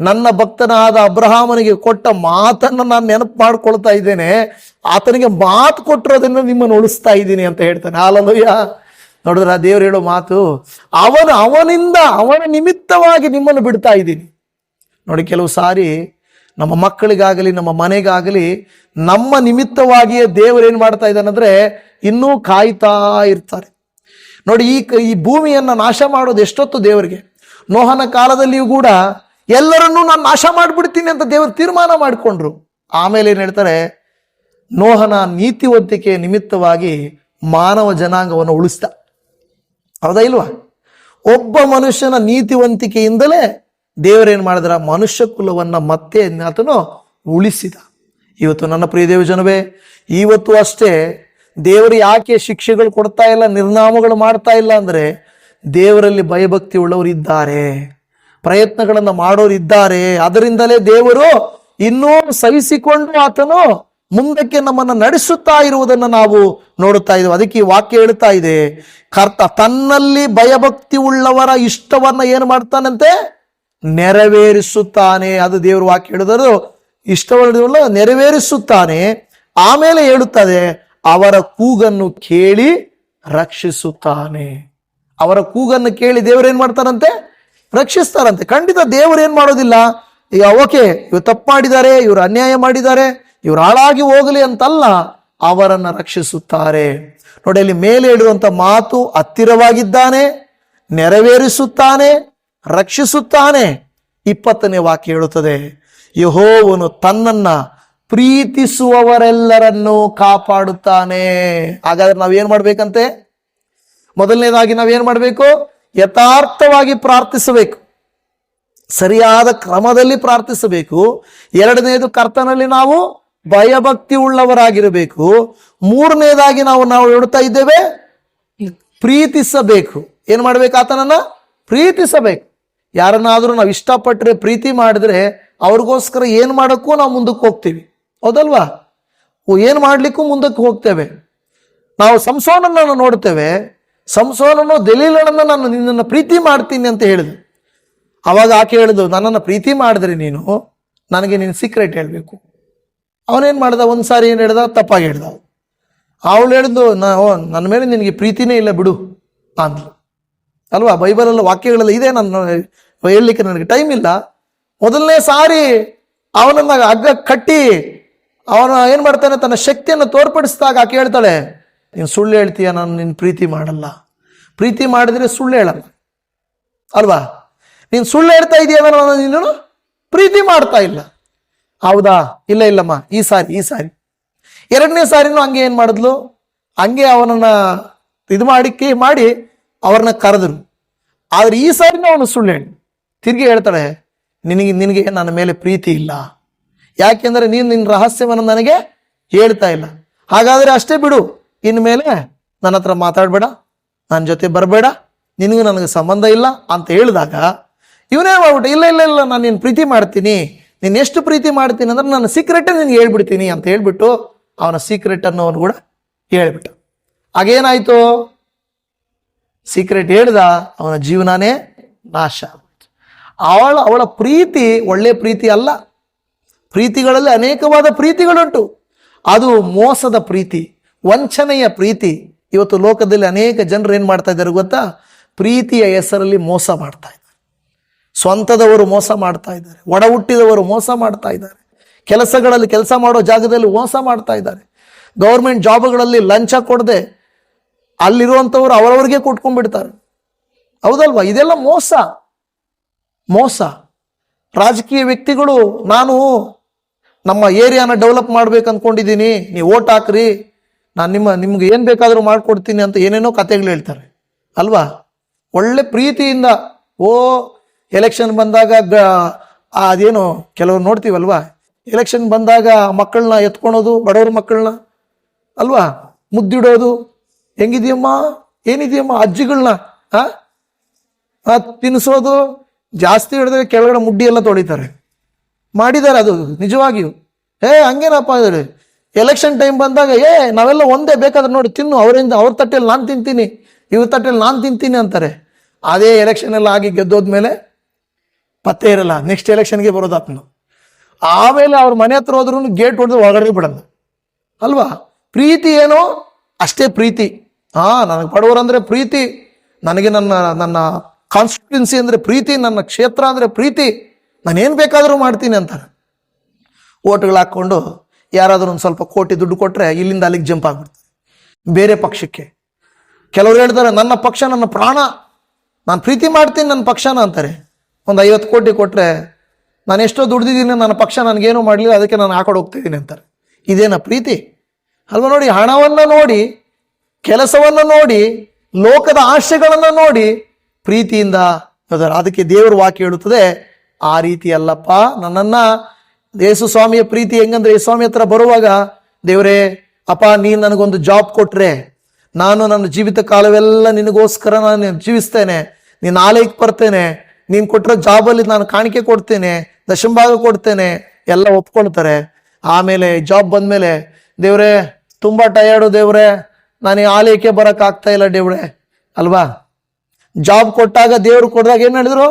ನನ್ನ ಭಕ್ತನಾದ ಅಬ್ರಹಾಮನಿಗೆ ಕೊಟ್ಟ ಮಾತನ್ನು ನಾನು ನೆನಪು ಮಾಡ್ಕೊಳ್ತಾ ಇದ್ದೇನೆ, ಆತನಿಗೆ ಮಾತು ಕೊಟ್ಟಿರೋದನ್ನು ನಿಮ್ಮನ್ನು ಉಳಿಸ್ತಾ ಇದ್ದೀನಿ ಅಂತ ಹೇಳ್ತಾನೆ. ಹಾಲೆಲೂಯಾ. ನೋಡಿದ್ರ, ದೇವರು ಹೇಳೋ ಮಾತು, ಅವನ ನಿಮಿತ್ತವಾಗಿ ನಿಮ್ಮನ್ನು ಬಿಡ್ತಾ ಇದ್ದೀನಿ. ನೋಡಿ, ಕೆಲವು ಸಾರಿ ನಮ್ಮ ಮಕ್ಕಳಿಗಾಗಲಿ, ನಮ್ಮ ಮನೆಗಾಗಲಿ, ನಮ್ಮ ನಿಮಿತ್ತವಾಗಿಯೇ ದೇವರೇನು ಮಾಡ್ತಾ ಇದ್ದಾನಂದ್ರೆ ಇನ್ನೂ ಕಾಯ್ತಾ ಇರ್ತಾರೆ. ನೋಡಿ, ಈ ಭೂಮಿಯನ್ನು ನಾಶ ಮಾಡೋದು ಎಷ್ಟೊತ್ತು ದೇವರಿಗೆ. ನೋಹನ ಕಾಲದಲ್ಲಿಯೂ ಕೂಡ ಎಲ್ಲರನ್ನೂ ನಾನು ನಾಶ ಮಾಡಿಬಿಡ್ತೀನಿ ಅಂತ ದೇವರು ತೀರ್ಮಾನ ಮಾಡಿಕೊಂಡ್ರು. ಆಮೇಲೆ ಏನು ಹೇಳ್ತಾರೆ, ನೋಹನ ನೀತಿವಂತಿಕೆ ನಿಮಿತ್ತವಾಗಿ ಮಾನವ ಜನಾಂಗವನ್ನು ಉಳಿಸ್ದ. ಹೌದಾ ಇಲ್ವಾ? ಒಬ್ಬ ಮನುಷ್ಯನ ನೀತಿವಂತಿಕೆಯಿಂದಲೇ ದೇವರೇನು ಮಾಡಿದ್ರ, ಮನುಷ್ಯ ಕುಲವನ್ನ ಮತ್ತೆ ಆತನು ಉಳಿಸಿದ. ಇವತ್ತು ನನ್ನ ಪ್ರಿಯ ದೇವ ಜನವೇ, ಇವತ್ತು ಅಷ್ಟೇ ದೇವರು ಯಾಕೆ ಶಿಕ್ಷೆಗಳು ಕೊಡ್ತಾ ಇಲ್ಲ, ನಿರ್ನಾಮಗಳು ಮಾಡ್ತಾ ಇಲ್ಲ ಅಂದ್ರೆ, ದೇವರಲ್ಲಿ ಭಯಭಕ್ತಿ ಉಳ್ಳವರು ಇದ್ದಾರೆ, ಪ್ರಯತ್ನಗಳನ್ನು ಮಾಡೋರು ಇದ್ದಾರೆ. ಅದರಿಂದಲೇ ದೇವರು ಇನ್ನೂ ಸಹಿಸಿಕೊಂಡು ಆತನು ಮುಂದಕ್ಕೆ ನಮ್ಮನ್ನು ನಡೆಸುತ್ತಾ ಇರುವುದನ್ನು ನಾವು ನೋಡುತ್ತಾ ಇದ್ದೇವೆ. ಅದಕ್ಕೆ ಈ ವಾಕ್ಯ ಹೇಳ್ತಾ ಇದೆ, ಕರ್ತ ತನ್ನಲ್ಲಿ ಭಯಭಕ್ತಿ ಉಳ್ಳವರ ಇಷ್ಟವನ್ನ ಏನು ಮಾಡ್ತಾನಂತೆ, ನೆರವೇರಿಸುತ್ತಾನೆ. ಅದು ದೇವರು ವಾಕ್ಯ ಹೇಳಿದರು, ಇಷ್ಟವನ್ನ ನೆರವೇರಿಸುತ್ತಾನೆ. ಆಮೇಲೆ ಹೇಳುತ್ತದೆ, ಅವರ ಕೂಗನ್ನು ಕೇಳಿ ರಕ್ಷಿಸುತ್ತಾನೆ. ಅವರ ಕೂಗನ್ನು ಕೇಳಿ ದೇವರೇನ್ ಮಾಡ್ತಾರಂತೆ, ರಕ್ಷಿಸ್ತಾರಂತೆ. ಖಂಡಿತ ದೇವರು ಏನ್ ಮಾಡೋದಿಲ್ಲ, ಈಗ ಓಕೆ ಇವ್ರು ತಪ್ಪು ಮಾಡಿದ್ದಾರೆ, ಇವರು ಅನ್ಯಾಯ ಮಾಡಿದ್ದಾರೆ, ಇವ್ರು ಹಾಳಾಗಿ ಹೋಗಲಿ ಅಂತಲ್ಲ, ಅವರನ್ನ ರಕ್ಷಿಸುತ್ತಾರೆ. ನೋಡಿ, ಅಲ್ಲಿ ಮೇಲೆ ಹೇಳಿರುವಂತ ಮಾತು, ಹತ್ತಿರವಾಗಿದ್ದಾನೆ, ನೆರವೇರಿಸುತ್ತಾನೆ, ರಕ್ಷಿಸುತ್ತಾನೆ. 20ನೇ ವಾಕ್ಯ ಹೇಳುತ್ತದೆ, ಯೆಹೋವನು ತನ್ನನ್ನ ಪ್ರೀತಿಸುವವರೆಲ್ಲರನ್ನು ಕಾಪಾಡುತ್ತಾನೆ. ಹಾಗಾದ್ರೆ ನಾವೇನ್ ಮಾಡ್ಬೇಕಂತೆ, ಮೊದಲನೇದಾಗಿ ನಾವೇನ್ ಮಾಡಬೇಕು, ಯಥಾರ್ಥವಾಗಿ ಪ್ರಾರ್ಥಿಸಬೇಕು, ಸರಿಯಾದ ಕ್ರಮದಲ್ಲಿ ಪ್ರಾರ್ಥಿಸಬೇಕು. ಎರಡನೇದು, ಕರ್ತನಲ್ಲಿ ನಾವು ಭಯಭಕ್ತಿ ಉಳ್ಳವರಾಗಿರಬೇಕು. ಮೂರನೇದಾಗಿ ನಾವು ಹೇಳ್ತಾ ಇದ್ದೇವೆ, ಪ್ರೀತಿಸಬೇಕು. ಏನ್ ಮಾಡ್ಬೇಕು, ಆತನನ್ನ ಪ್ರೀತಿಸಬೇಕು. ಯಾರನ್ನಾದ್ರೂ ನಾವು ಇಷ್ಟಪಟ್ಟರೆ, ಪ್ರೀತಿ ಮಾಡಿದ್ರೆ ಅವ್ರಿಗೋಸ್ಕರ ಏನ್ ಮಾಡೋಕ್ಕೂ ನಾವು ಮುಂದಕ್ಕೆ ಹೋಗ್ತೀವಿ. ಹೌದಲ್ವಾ? ಏನ್ ಮಾಡ್ಲಿಕ್ಕೂ ಮುಂದಕ್ಕೆ ಹೋಗ್ತೇವೆ. ನಾವು ಸಂಸೋನನ್ನು ನೋಡ್ತೇವೆ. ಸಂಸೋನನು ದಲೀಲಳನ್ನ ನಾನು ನಿನ್ನನ್ನು ಪ್ರೀತಿ ಮಾಡ್ತೀನಿ ಅಂತ ಹೇಳಿದ್ರು. ಅವಾಗ ಆಕೆ ಹೇಳಿದ್ರು, ನನ್ನನ್ನು ಪ್ರೀತಿ ಮಾಡಿದ್ರೆ ನೀನು ನನಗೆ ನಿನ್ನ ಸೀಕ್ರೆಟ್ ಹೇಳ್ಬೇಕು. ಅವನೇನ್ ಮಾಡ್ದ, ಒಂದ್ಸಾರಿ ಏನ್ ಹೇಳ್ದ, ತಪ್ಪಾಗಿ ಹೇಳ್ದ. ಅವಳು ಹೇಳಿದ್ದು, ನನ್ನ ಮೇಲೆ ನಿನಗೆ ಪ್ರೀತಿನೇ ಇಲ್ಲ ಬಿಡು ಅಂದ್ಲು. ಅಲ್ವಾ? ಬೈಬಲಲ್ಲಿ ವಾಕ್ಯಗಳೆಲ್ಲ ಇದೆ, ನನ್ನ ಹೇಳಲಿಕ್ಕೆ ನನಗೆ ಟೈಮ್ ಇಲ್ಲ. ಮೊದಲನೇ ಸಾರಿ ಅವನನ್ನ ಹಗ್ಗ ಕಟ್ಟಿ ಅವನು ಏನು ಮಾಡ್ತಾನೆ, ತನ್ನ ಶಕ್ತಿಯನ್ನು ತೋರ್ಪಡಿಸಿದಾಗ ಆಕೆ ಹೇಳ್ತಾಳೆ, ನೀನು ಸುಳ್ಳು ಹೇಳ್ತೀಯ, ನಾನು ನಿನ್ನ ಪ್ರೀತಿ ಮಾಡಲ್ಲ. ಪ್ರೀತಿ ಮಾಡಿದ್ರೆ ಸುಳ್ಳು ಹೇಳಲ್ಲ ಅಲ್ವಾ? ನೀನು ಸುಳ್ಳು ಹೇಳ್ತಾ ಇದೀಯ, ನಾನು ನೀನು ಪ್ರೀತಿ ಮಾಡ್ತಾ ಇಲ್ಲ. ಹೌದಾ? ಇಲ್ಲ ಇಲ್ಲಮ್ಮ, ಈ ಸಾರಿ ಎರಡನೇ ಸಾರಿನೂ ಹಂಗೆ ಏನು ಮಾಡಿದ್ಲು, ಹಂಗೆ ಅವನನ್ನ ಇದು ಮಾಡಿ ಅವ್ರನ್ನ ಕರೆದ್ರು. ಆದ್ರೆ ಈ ಸಾರಿನೂ ಅವನು ಸುಳ್ಳು ಹೇಳಿ ತಿರುಗಿ ಹೇಳ್ತಾಳೆ, ನಿನಗೆ ನನ್ನ ಮೇಲೆ ಪ್ರೀತಿ ಇಲ್ಲ, ಯಾಕೆಂದ್ರೆ ನೀನು ನಿನ್ನ ರಹಸ್ಯವನ್ನು ನನಗೆ ಹೇಳ್ತಾ ಇಲ್ಲ. ಹಾಗಾದ್ರೆ ಅಷ್ಟೇ ಬಿಡು, ಇನ್ಮೇಲೆ ನನ್ನ ಹತ್ರ ಮಾತಾಡಬೇಡ, ನನ್ನ ಜೊತೆ ಬರಬೇಡ, ನಿನಗೂ ನನಗೆ ಸಂಬಂಧ ಇಲ್ಲ ಅಂತ ಹೇಳಿದಾಗ ಇವನೇ ಮಾಡ್ಬಿಟ್ಟು, ಇಲ್ಲ ನಾನು ನಿನ್ನ ಪ್ರೀತಿ ಮಾಡ್ತೀನಿ, ನೀನು ಎಷ್ಟು ಪ್ರೀತಿ ಮಾಡ್ತೀನಿ ಅಂದ್ರೆ ನನ್ನ ಸೀಕ್ರೆಟೇ ನಿನ್ಗೆ ಹೇಳ್ಬಿಡ್ತೀನಿ ಅಂತ ಹೇಳ್ಬಿಟ್ಟು ಅವನ ಸೀಕ್ರೆಟ್ ಅನ್ನು ಅವನು ಕೂಡ ಹೇಳ್ಬಿಟ್ಟ. ಹಾಗೇನಾಯ್ತು, ಸೀಕ್ರೆಟ್ ಹೇಳ್ದ, ಅವನ ಜೀವನನೇ ನಾಶ ಆಗುತ್ತೆ. ಅವಳ ಪ್ರೀತಿ ಒಳ್ಳೆ ಪ್ರೀತಿ ಅಲ್ಲ. ಪ್ರೀತಿಗಳಲ್ಲಿ ಅನೇಕವಾದ ಪ್ರೀತಿಗಳುಂಟು. ಅದು ಮೋಸದ ಪ್ರೀತಿ, ವಂಚನೆಯ ಪ್ರೀತಿ. ಇವತ್ತು ಲೋಕದಲ್ಲಿ ಅನೇಕ ಜನರು ಏನು ಮಾಡ್ತಾ ಇದ್ದಾರೆ ಗೊತ್ತಾ? ಪ್ರೀತಿಯ ಹೆಸರಲ್ಲಿ ಮೋಸ ಮಾಡ್ತಾ ಇದ್ದಾರೆ. ಸ್ವಂತದವರು ಮೋಸ ಮಾಡ್ತಾ ಇದ್ದಾರೆ, ಒಡ ಹುಟ್ಟಿದವರು ಮೋಸ ಮಾಡ್ತಾ ಇದ್ದಾರೆ, ಕೆಲಸಗಳಲ್ಲಿ ಕೆಲಸ ಮಾಡೋ ಜಾಗದಲ್ಲಿ ಮೋಸ ಮಾಡ್ತಾ ಇದ್ದಾರೆ, ಗೌರ್ಮೆಂಟ್ ಜಾಬ್ಗಳಲ್ಲಿ ಲಂಚ ಕೊಡದೆ ಅಲ್ಲಿರುವಂಥವ್ರು ಅವರವ್ರಿಗೆ ಕೊಟ್ಕೊಂಡ್ಬಿಡ್ತಾರೆ. ಹೌದಲ್ವಾ? ಇದೆಲ್ಲ ಮೋಸ. ರಾಜಕೀಯ ವ್ಯಕ್ತಿಗಳು, ನಾನು ನಮ್ಮ ಏರಿಯಾನ ಡೆವಲಪ್ ಮಾಡ್ಬೇಕು ಅಂದ್ಕೊಂಡಿದ್ದೀನಿ, ನೀವು ಓಟ್ ಹಾಕ್ರಿ, ನಾನು ನಿಮ್ಗೆ ಏನು ಬೇಕಾದರೂ ಮಾಡ್ಕೊಡ್ತೀನಿ ಅಂತ ಏನೇನೋ ಕಥೆಗಳು ಹೇಳ್ತಾರೆ ಅಲ್ವಾ? ಒಳ್ಳೆ ಪ್ರೀತಿಯಿಂದ ಎಲೆಕ್ಷನ್ ಬಂದಾಗ ಅದೇನು ಕೆಲವರು ನೋಡ್ತೀವಲ್ವಾ, ಎಲೆಕ್ಷನ್ ಬಂದಾಗ ಮಕ್ಕಳನ್ನ ಎತ್ಕೊಳೋದು, ಬಡವ್ರ ಮಕ್ಕಳನ್ನ ಅಲ್ವಾ, ಮುದ್ದಿಡೋದು, ಹೆಂಗಿದೆಯಮ್ಮ ಏನಿದೆಯಮ್ಮ ಅಜ್ಜಿಗಳನ್ನ ತಿನ್ನಿಸೋದು, ಜಾಸ್ತಿ ಹಿಡಿದ್ರೆ ಕೆಳಗಡೆ ಮುಡ್ಡಿ ಎಲ್ಲ ತೊಳಿತಾರೆ. ಮಾಡಿದ್ದಾರೆ ಅದು ನಿಜವಾಗಿಯೂ. ಹಂಗೇನಪ್ಪ ಹೇಳಿ, ಎಲೆಕ್ಷನ್ ಟೈಮ್ ಬಂದಾಗ ನಾವೆಲ್ಲ ಒಂದೇ, ಬೇಕಾದ್ರೆ ನೋಡಿ ತಿನ್ನು, ಅವ್ರ ತಟ್ಟೆಯಲ್ಲಿ ನಾನು ತಿಂತೀನಿ, ಇವ್ರ ತಟ್ಟೆಯಲ್ಲಿ ನಾನು ತಿಂತೀನಿ ಅಂತಾರೆ. ಅದೇ ಎಲೆಕ್ಷನ್ ಎಲ್ಲ ಆಗಿ ಗೆದ್ದೋದ್ಮೇಲೆ ಪತ್ತೆ ಇರಲ್ಲ, ನೆಕ್ಸ್ಟ್ ಎಲೆಕ್ಷನ್ಗೆ ಬರೋದಾತ್ನು. ಆಮೇಲೆ ಅವ್ರ ಮನೆ ಹತ್ರ ಹೋದ್ರೂ ಗೇಟ್ ಹೊಡೆದು ಒಳಗಡೆ ಬಿಡಲ್ಲ ಅಲ್ವಾ? ಪ್ರೀತಿ ಏನೋ ಅಷ್ಟೇ ಪ್ರೀತಿ. ನನಗೆ ಬಡವರಂದ್ರೆ ಪ್ರೀತಿ, ನನಗೆ ನನ್ನ ಕಾನ್ಸ್ಟಿಟ್ಯೂನ್ಸಿ ಅಂದರೆ ಪ್ರೀತಿ, ನನ್ನ ಕ್ಷೇತ್ರ ಅಂದರೆ ಪ್ರೀತಿ, ನಾನೇನು ಬೇಕಾದರೂ ಮಾಡ್ತೀನಿ ಅಂತಾರೆ. ಓಟ್ಗಳು ಹಾಕ್ಕೊಂಡು ಯಾರಾದರೂ ಒಂದು ಸ್ವಲ್ಪ ಕೋಟಿ ದುಡ್ಡು ಕೊಟ್ಟರೆ ಇಲ್ಲಿಂದ ಅಲ್ಲಿಗೆ ಜಂಪ್ ಆಗ್ಬಿಡ್ತಾರೆ ಬೇರೆ ಪಕ್ಷಕ್ಕೆ. ಕೆಲವರು ಹೇಳ್ತಾರೆ, ನನ್ನ ಪಕ್ಷ ನನ್ನ ಪ್ರಾಣ, ನಾನು ಪ್ರೀತಿ ಮಾಡ್ತೀನಿ ನನ್ನ ಪಕ್ಷನ ಅಂತಾರೆ. ಒಂದು 50 ಕೋಟಿ ಕೊಟ್ಟರೆ, ನಾನು ಎಷ್ಟೋ ದುಡ್ದಿದ್ದೀನಿ, ನನ್ನ ಪಕ್ಷ ನನಗೇನೂ ಮಾಡಲಿಲ್ಲ, ಅದಕ್ಕೆ ನಾನು ಹಾಕೊಂಡು ಹೋಗ್ತಿದ್ದೀನಿ ಅಂತಾರೆ. ಇದೇನ ಪ್ರೀತಿ ಅಲ್ವಾ? ನೋಡಿ, ಹಣವನ್ನು ನೋಡಿ, ಕೆಲಸವನ್ನು ನೋಡಿ, ಲೋಕದ ಆಶೆಗಳನ್ನು ನೋಡಿ ಪ್ರೀತಿಯಿಂದ ಅದಕ್ಕೆ ದೇವರು ವಾಕ್ಯ ಹೇಳುತ್ತದೆ, ಆ ರೀತಿ ಅಲ್ಲಪ್ಪ. ನನ್ನನ್ನು ಯೇಸು ಸ್ವಾಮಿಯ ಪ್ರೀತಿ ಹೆಂಗಂದ್ರೆ, ಯೇಸು ಸ್ವಾಮಿ ಹತ್ರ ಬರುವಾಗ, ದೇವರೇ ಅಪ್ಪ, ನೀನು ನನಗೊಂದು ಜಾಬ್ ಕೊಟ್ರೆ ನಾನು ನನ್ನ ಜೀವಿತ ಕಾಲವೆಲ್ಲ ನಿನಗೋಸ್ಕರ ನಾನು ಜೀವಿಸ್ತೇನೆ, ನೀನು ಆಲಯಕ್ಕೆ ಬರ್ತೇನೆ, ನೀನು ಕೊಟ್ಟಿರೋ ಜಾಬಲ್ಲಿ ನಾನು ಕಾಣಿಕೆ ಕೊಡ್ತೇನೆ, ದಶಂಭಾಗ ಕೊಡ್ತೇನೆ, ಎಲ್ಲ ಒಪ್ಕೊಳ್ತಾರೆ. ಆಮೇಲೆ ಜಾಬ್ ಬಂದಮೇಲೆ, ದೇವ್ರೆ ತುಂಬ ಟಯರ್ಡು ದೇವ್ರೆ, ನಾನು ಈ ಆಲಯಕ್ಕೆ ಬರೋಕ್ಕಾಗ್ತಾ ಇಲ್ಲ ದೇವ್ರೆ ಅಲ್ವಾ? ಜಾಬ್ ಕೊಟ್ಟಾಗ, ದೇವ್ರು ಕೊಡಿದಾಗ ಏನು ಹೇಳಿದ್ರು,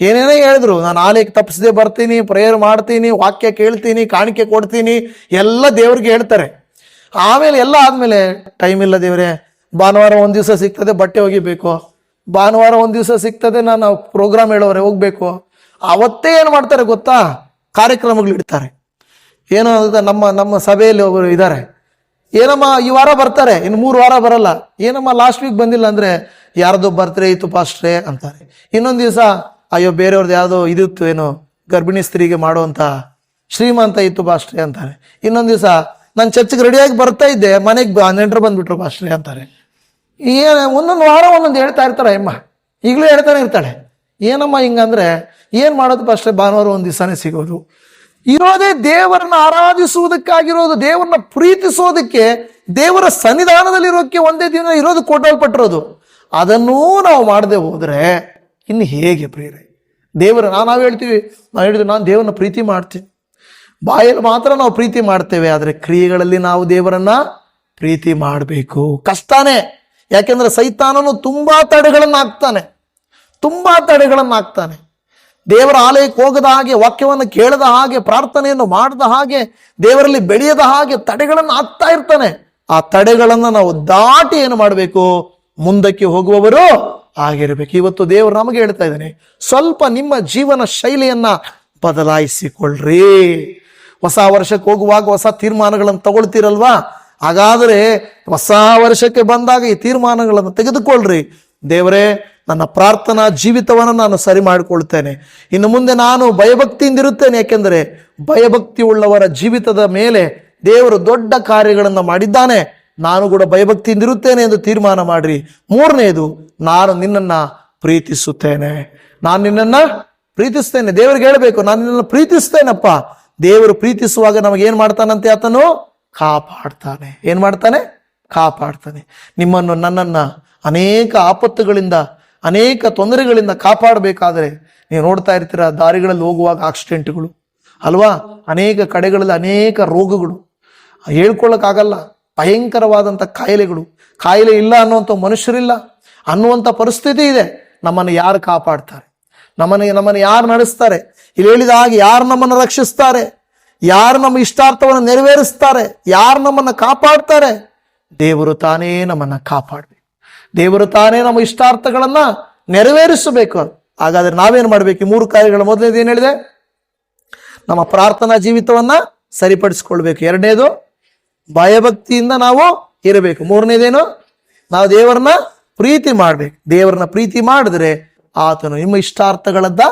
ಏನೇನೇ ಹೇಳಿದ್ರು, ನಾನು ಆಲಯಕ್ಕೆ ತಪ್ಪಿಸದೆ ಬರ್ತೀನಿ, ಪ್ರೇಯರ್ ಮಾಡ್ತೀನಿ, ವಾಕ್ಯ ಕೇಳ್ತೀನಿ, ಕಾಣಿಕೆ ಕೊಡ್ತೀನಿ, ಎಲ್ಲ ದೇವ್ರಿಗೆ ಹೇಳ್ತಾರೆ. ಆಮೇಲೆ ಎಲ್ಲ ಆದಮೇಲೆ, ಟೈಮ್ ಇಲ್ಲ ದೇವ್ರೆ, ಭಾನುವಾರ ಒಂದು ದಿವಸ ಸಿಗ್ತದೆ ಬಟ್ಟೆ ಒಗಿಬೇಕು, ಭಾನುವಾರ ಒಂದು ದಿವಸ ಸಿಗ್ತದೆ ನಾನು ಪ್ರೋಗ್ರಾಮ್ ಹೇಳೋರೆ ಹೋಗ್ಬೇಕು. ಅವತ್ತೇ ಏನು ಮಾಡ್ತಾರೆ ಗೊತ್ತಾ, ಕಾರ್ಯಕ್ರಮಗಳಿಡ್ತಾರೆ. ಏನೋ ನಮ್ಮ ಸಭೆಯಲ್ಲಿ ಒಬ್ಬರು ಇದ್ದಾರೆ, ಏನಮ್ಮ ಈ ವಾರ ಬರ್ತಾರೆ, ಇನ್ನು 3 ವಾರ ಬರಲ್ಲ, ಏನಮ್ಮ ಲಾಸ್ಟ್ ವೀಕ್ ಬಂದಿಲ್ಲ ಅಂದರೆ, ಯಾರ್ದೋ ಬರ್ತ್ಡೇ ಇತ್ತು ಪಾಸ್ಟ್ರೇ ಅಂತಾರೆ. ಇನ್ನೊಂದು ದಿವಸ, ಅಯ್ಯೋ ಬೇರೆಯವ್ರದ್ದು ಯಾವುದೋ ಇದಿತ್ತು, ಏನೋ ಗರ್ಭಿಣಿ ಸ್ತ್ರೀಗೆ ಮಾಡುವಂಥ ಶ್ರೀಮಂತ ಇತ್ತು ಪಾಸ್ಟ್ರೇ ಅಂತಾರೆ. ಇನ್ನೊಂದು ದಿವಸ, ನಾನು ಚರ್ಚ್ಗೆ ರೆಡಿಯಾಗಿ ಬರ್ತಾ ಇದ್ದೆ, ಮನೆಗೆ ನೆಂಟರು ಬಂದುಬಿಟ್ರು ಪಾಸ್ಟ್ರೇ ಅಂತಾರೆ. ಒಂದೊಂದು ವಾರ ಒಂದೊಂದು ಹೇಳ್ತಾ ಇರ್ತಾರೆ ಅಮ್ಮ, ಈಗಲೂ ಹೇಳ್ತಾನೆ ಇರ್ತಾಳೆ. ಏನಮ್ಮ ಹಿಂಗಂದ್ರೆ, ಏನು ಮಾಡೋದು ಪಾಸ್ಟ್ರೇ, ಭಾನುವಾರ ಒಂದು ದಿವಸನೇ ಸಿಗೋದು. ಇರೋದೇ ದೇವರನ್ನ ಆರಾಧಿಸುವುದಕ್ಕಾಗಿರೋದು, ದೇವರನ್ನ ಪ್ರೀತಿಸೋದಕ್ಕೆ, ದೇವರ ಸನ್ನಿಧಾನದಲ್ಲಿರೋಕ್ಕೆ ಒಂದೇ ದಿನ ಇರೋದು ಕೊಟ್ಟಲ್ಪಟ್ಟಿರೋದು. ಅದನ್ನೂ ನಾವು ಮಾಡದೆ ಹೋದರೆ ಇನ್ನು ಹೇಗೆ ಪ್ರೇರೆ? ನಾವು ಹೇಳ್ತೀವಿ, ನಾನು ದೇವರನ್ನ ಪ್ರೀತಿ ಮಾಡ್ತೀನಿ, ಬಾಯಲ್ಲಿ ಮಾತ್ರ ನಾವು ಪ್ರೀತಿ ಮಾಡ್ತೇವೆ, ಆದರೆ ಕ್ರಿಯೆಗಳಲ್ಲಿ ನಾವು ದೇವರನ್ನ ಪ್ರೀತಿ ಮಾಡಬೇಕು. ಕಷ್ಟನೇ. ಯಾಕೆಂದ್ರೆ ಸೈತಾನನು ತುಂಬಾ ತಡೆಗಳನ್ನು ಹಾಕ್ತಾನೆ. ದೇವರ ಆಲಯಕ್ಕೆ ಹೋಗದ ಹಾಗೆ, ವಾಕ್ಯವನ್ನು ಕೇಳದ ಹಾಗೆ, ಪ್ರಾರ್ಥನೆಯನ್ನು ಮಾಡದ ಹಾಗೆ, ದೇವರಲ್ಲಿ ಬೆಳೆಯದ ಹಾಗೆ ತಡೆಗಳನ್ನು ಹಾಕ್ತಾ ಇರ್ತಾನೆ. ಆ ತಡೆಗಳನ್ನು ನಾವು ದಾಟಿ ಏನು ಮಾಡಬೇಕು? ಮುಂದಕ್ಕೆ ಹೋಗುವವರು ಆಗಿರಬೇಕು. ಇವತ್ತು ದೇವರು ನಮಗೆ ಹೇಳ್ತಾ ಇದ್ದಾನೆ, ಸ್ವಲ್ಪ ನಿಮ್ಮ ಜೀವನ ಶೈಲಿಯನ್ನ ಬದಲಾಯಿಸಿಕೊಳ್ಳ್ರಿ. ಹೊಸ ವರ್ಷಕ್ಕೆ ಹೋಗುವಾಗ ಹೊಸ ತೀರ್ಮಾನಗಳನ್ನು ತಗೊಳ್ತೀರಲ್ವಾ? ಹಾಗಾದರೆ ಹೊಸ ವರ್ಷಕ್ಕೆ ಬಂದಾಗ ಈ ತೀರ್ಮಾನಗಳನ್ನು ತೆಗೆದುಕೊಳ್ಳ್ರಿ. ದೇವರೇ, ನನ್ನ ಪ್ರಾರ್ಥನಾ ಜೀವಿತವನ್ನು ನಾನು ಸರಿ ಮಾಡಿಕೊಳ್ತೇನೆ. ಇನ್ನು ಮುಂದೆ ನಾನು ಭಯಭಕ್ತಿಯಿಂದ ಇರುತ್ತೇನೆ. ಯಾಕೆಂದರೆ ಭಯಭಕ್ತಿ ಉಳ್ಳವರ ಜೀವಿತದ ಮೇಲೆ ದೇವರು ದೊಡ್ಡ ಕಾರ್ಯಗಳನ್ನು ಮಾಡಿದ್ದಾನೆ. ನಾನು ಕೂಡ ಭಯಭಕ್ತಿಯಿಂದ ಇರುತ್ತೇನೆ ಎಂದು ತೀರ್ಮಾನ ಮಾಡ್ರಿ. ಮೂರನೇದು, ನಾನು ನಿನ್ನನ್ನ ಪ್ರೀತಿಸುತ್ತೇನೆ. ನಾನು ನಿನ್ನನ್ನ ಪ್ರೀತಿಸ್ತೇನೆ. ದೇವರಿಗೆ ಹೇಳಬೇಕು, ನಾನು ನಿನ್ನನ್ನು ಪ್ರೀತಿಸ್ತೇನಪ್ಪ. ದೇವರು ಪ್ರೀತಿಸುವಾಗ ನಮಗೇನ್ ಮಾಡ್ತಾನಂತೆ? ಆತನು ಕಾಪಾಡ್ತಾನೆ. ಏನ್ ಮಾಡ್ತಾನೆ? ಕಾಪಾಡ್ತಾನೆ. ನಿಮ್ಮನ್ನು ನನ್ನನ್ನ ಅನೇಕ ಆಪತ್ತುಗಳಿಂದ, ಅನೇಕ ತೊಂದರೆಗಳಿಂದ ಕಾಪಾಡಬೇಕಾದ್ರೆ ನೀವು ನೋಡ್ತಾ ಇರ್ತೀರ, ದಾರಿಗಳಲ್ಲಿ ಹೋಗುವಾಗ ಆಕ್ಸಿಡೆಂಟ್ಗಳು ಅಲ್ವಾ, ಅನೇಕ ಕಡೆಗಳಲ್ಲಿ ಅನೇಕ ರೋಗಗಳು, ಹೇಳ್ಕೊಳ್ಳೋಕ್ಕಾಗಲ್ಲ, ಭಯಂಕರವಾದಂಥ ಕಾಯಿಲೆಗಳು. ಕಾಯಿಲೆ ಇಲ್ಲ ಅನ್ನುವಂಥ ಮನುಷ್ಯರಿಲ್ಲ ಅನ್ನುವಂಥ ಪರಿಸ್ಥಿತಿ ಇದೆ. ನಮ್ಮನ್ನು ಯಾರು ಕಾಪಾಡ್ತಾರೆ? ನಮ್ಮನ್ನು ಯಾರು ನಡೆಸ್ತಾರೆ? ಇಲ್ಲಿ ಹೇಳಿದ ಹಾಗೆ ಯಾರು ನಮ್ಮನ್ನು ರಕ್ಷಿಸ್ತಾರೆ? ಯಾರು ನಮ್ಮ ಇಷ್ಟಾರ್ಥವನ್ನು ನೆರವೇರಿಸ್ತಾರೆ? ಯಾರು ನಮ್ಮನ್ನು ಕಾಪಾಡ್ತಾರೆ? ದೇವರು ತಾನೇ ನಮ್ಮನ್ನು ಕಾಪಾಡಬೇಕು. ದೇವರು ತಾನೇ ನಮ್ಮ ಇಷ್ಟಾರ್ಥಗಳನ್ನ ನೆರವೇರಿಸಬೇಕು. ಹಾಗಾದ್ರೆ ನಾವೇನು ಮಾಡಬೇಕು? ಈ 3 ಕಾರ್ಯಗಳ ಮೊದಲನೇದು ಏನು ಹೇಳಿದೆ? ನಮ್ಮ ಪ್ರಾರ್ಥನಾ ಜೀವಿತವನ್ನ ಸರಿಪಡಿಸಿಕೊಳ್ಬೇಕು. ಎರಡನೇದು, ಭಯಭಕ್ತಿಯಿಂದ ನಾವು ಇರಬೇಕು. ಮೂರನೇದೇನು? ನಾವು ದೇವರನ್ನ ಪ್ರೀತಿ ಮಾಡ್ಬೇಕು. ದೇವರನ್ನ ಪ್ರೀತಿ ಮಾಡಿದ್ರೆ ಆತನು ನಿಮ್ಮ ಇಷ್ಟಾರ್ಥಗಳನ್ನ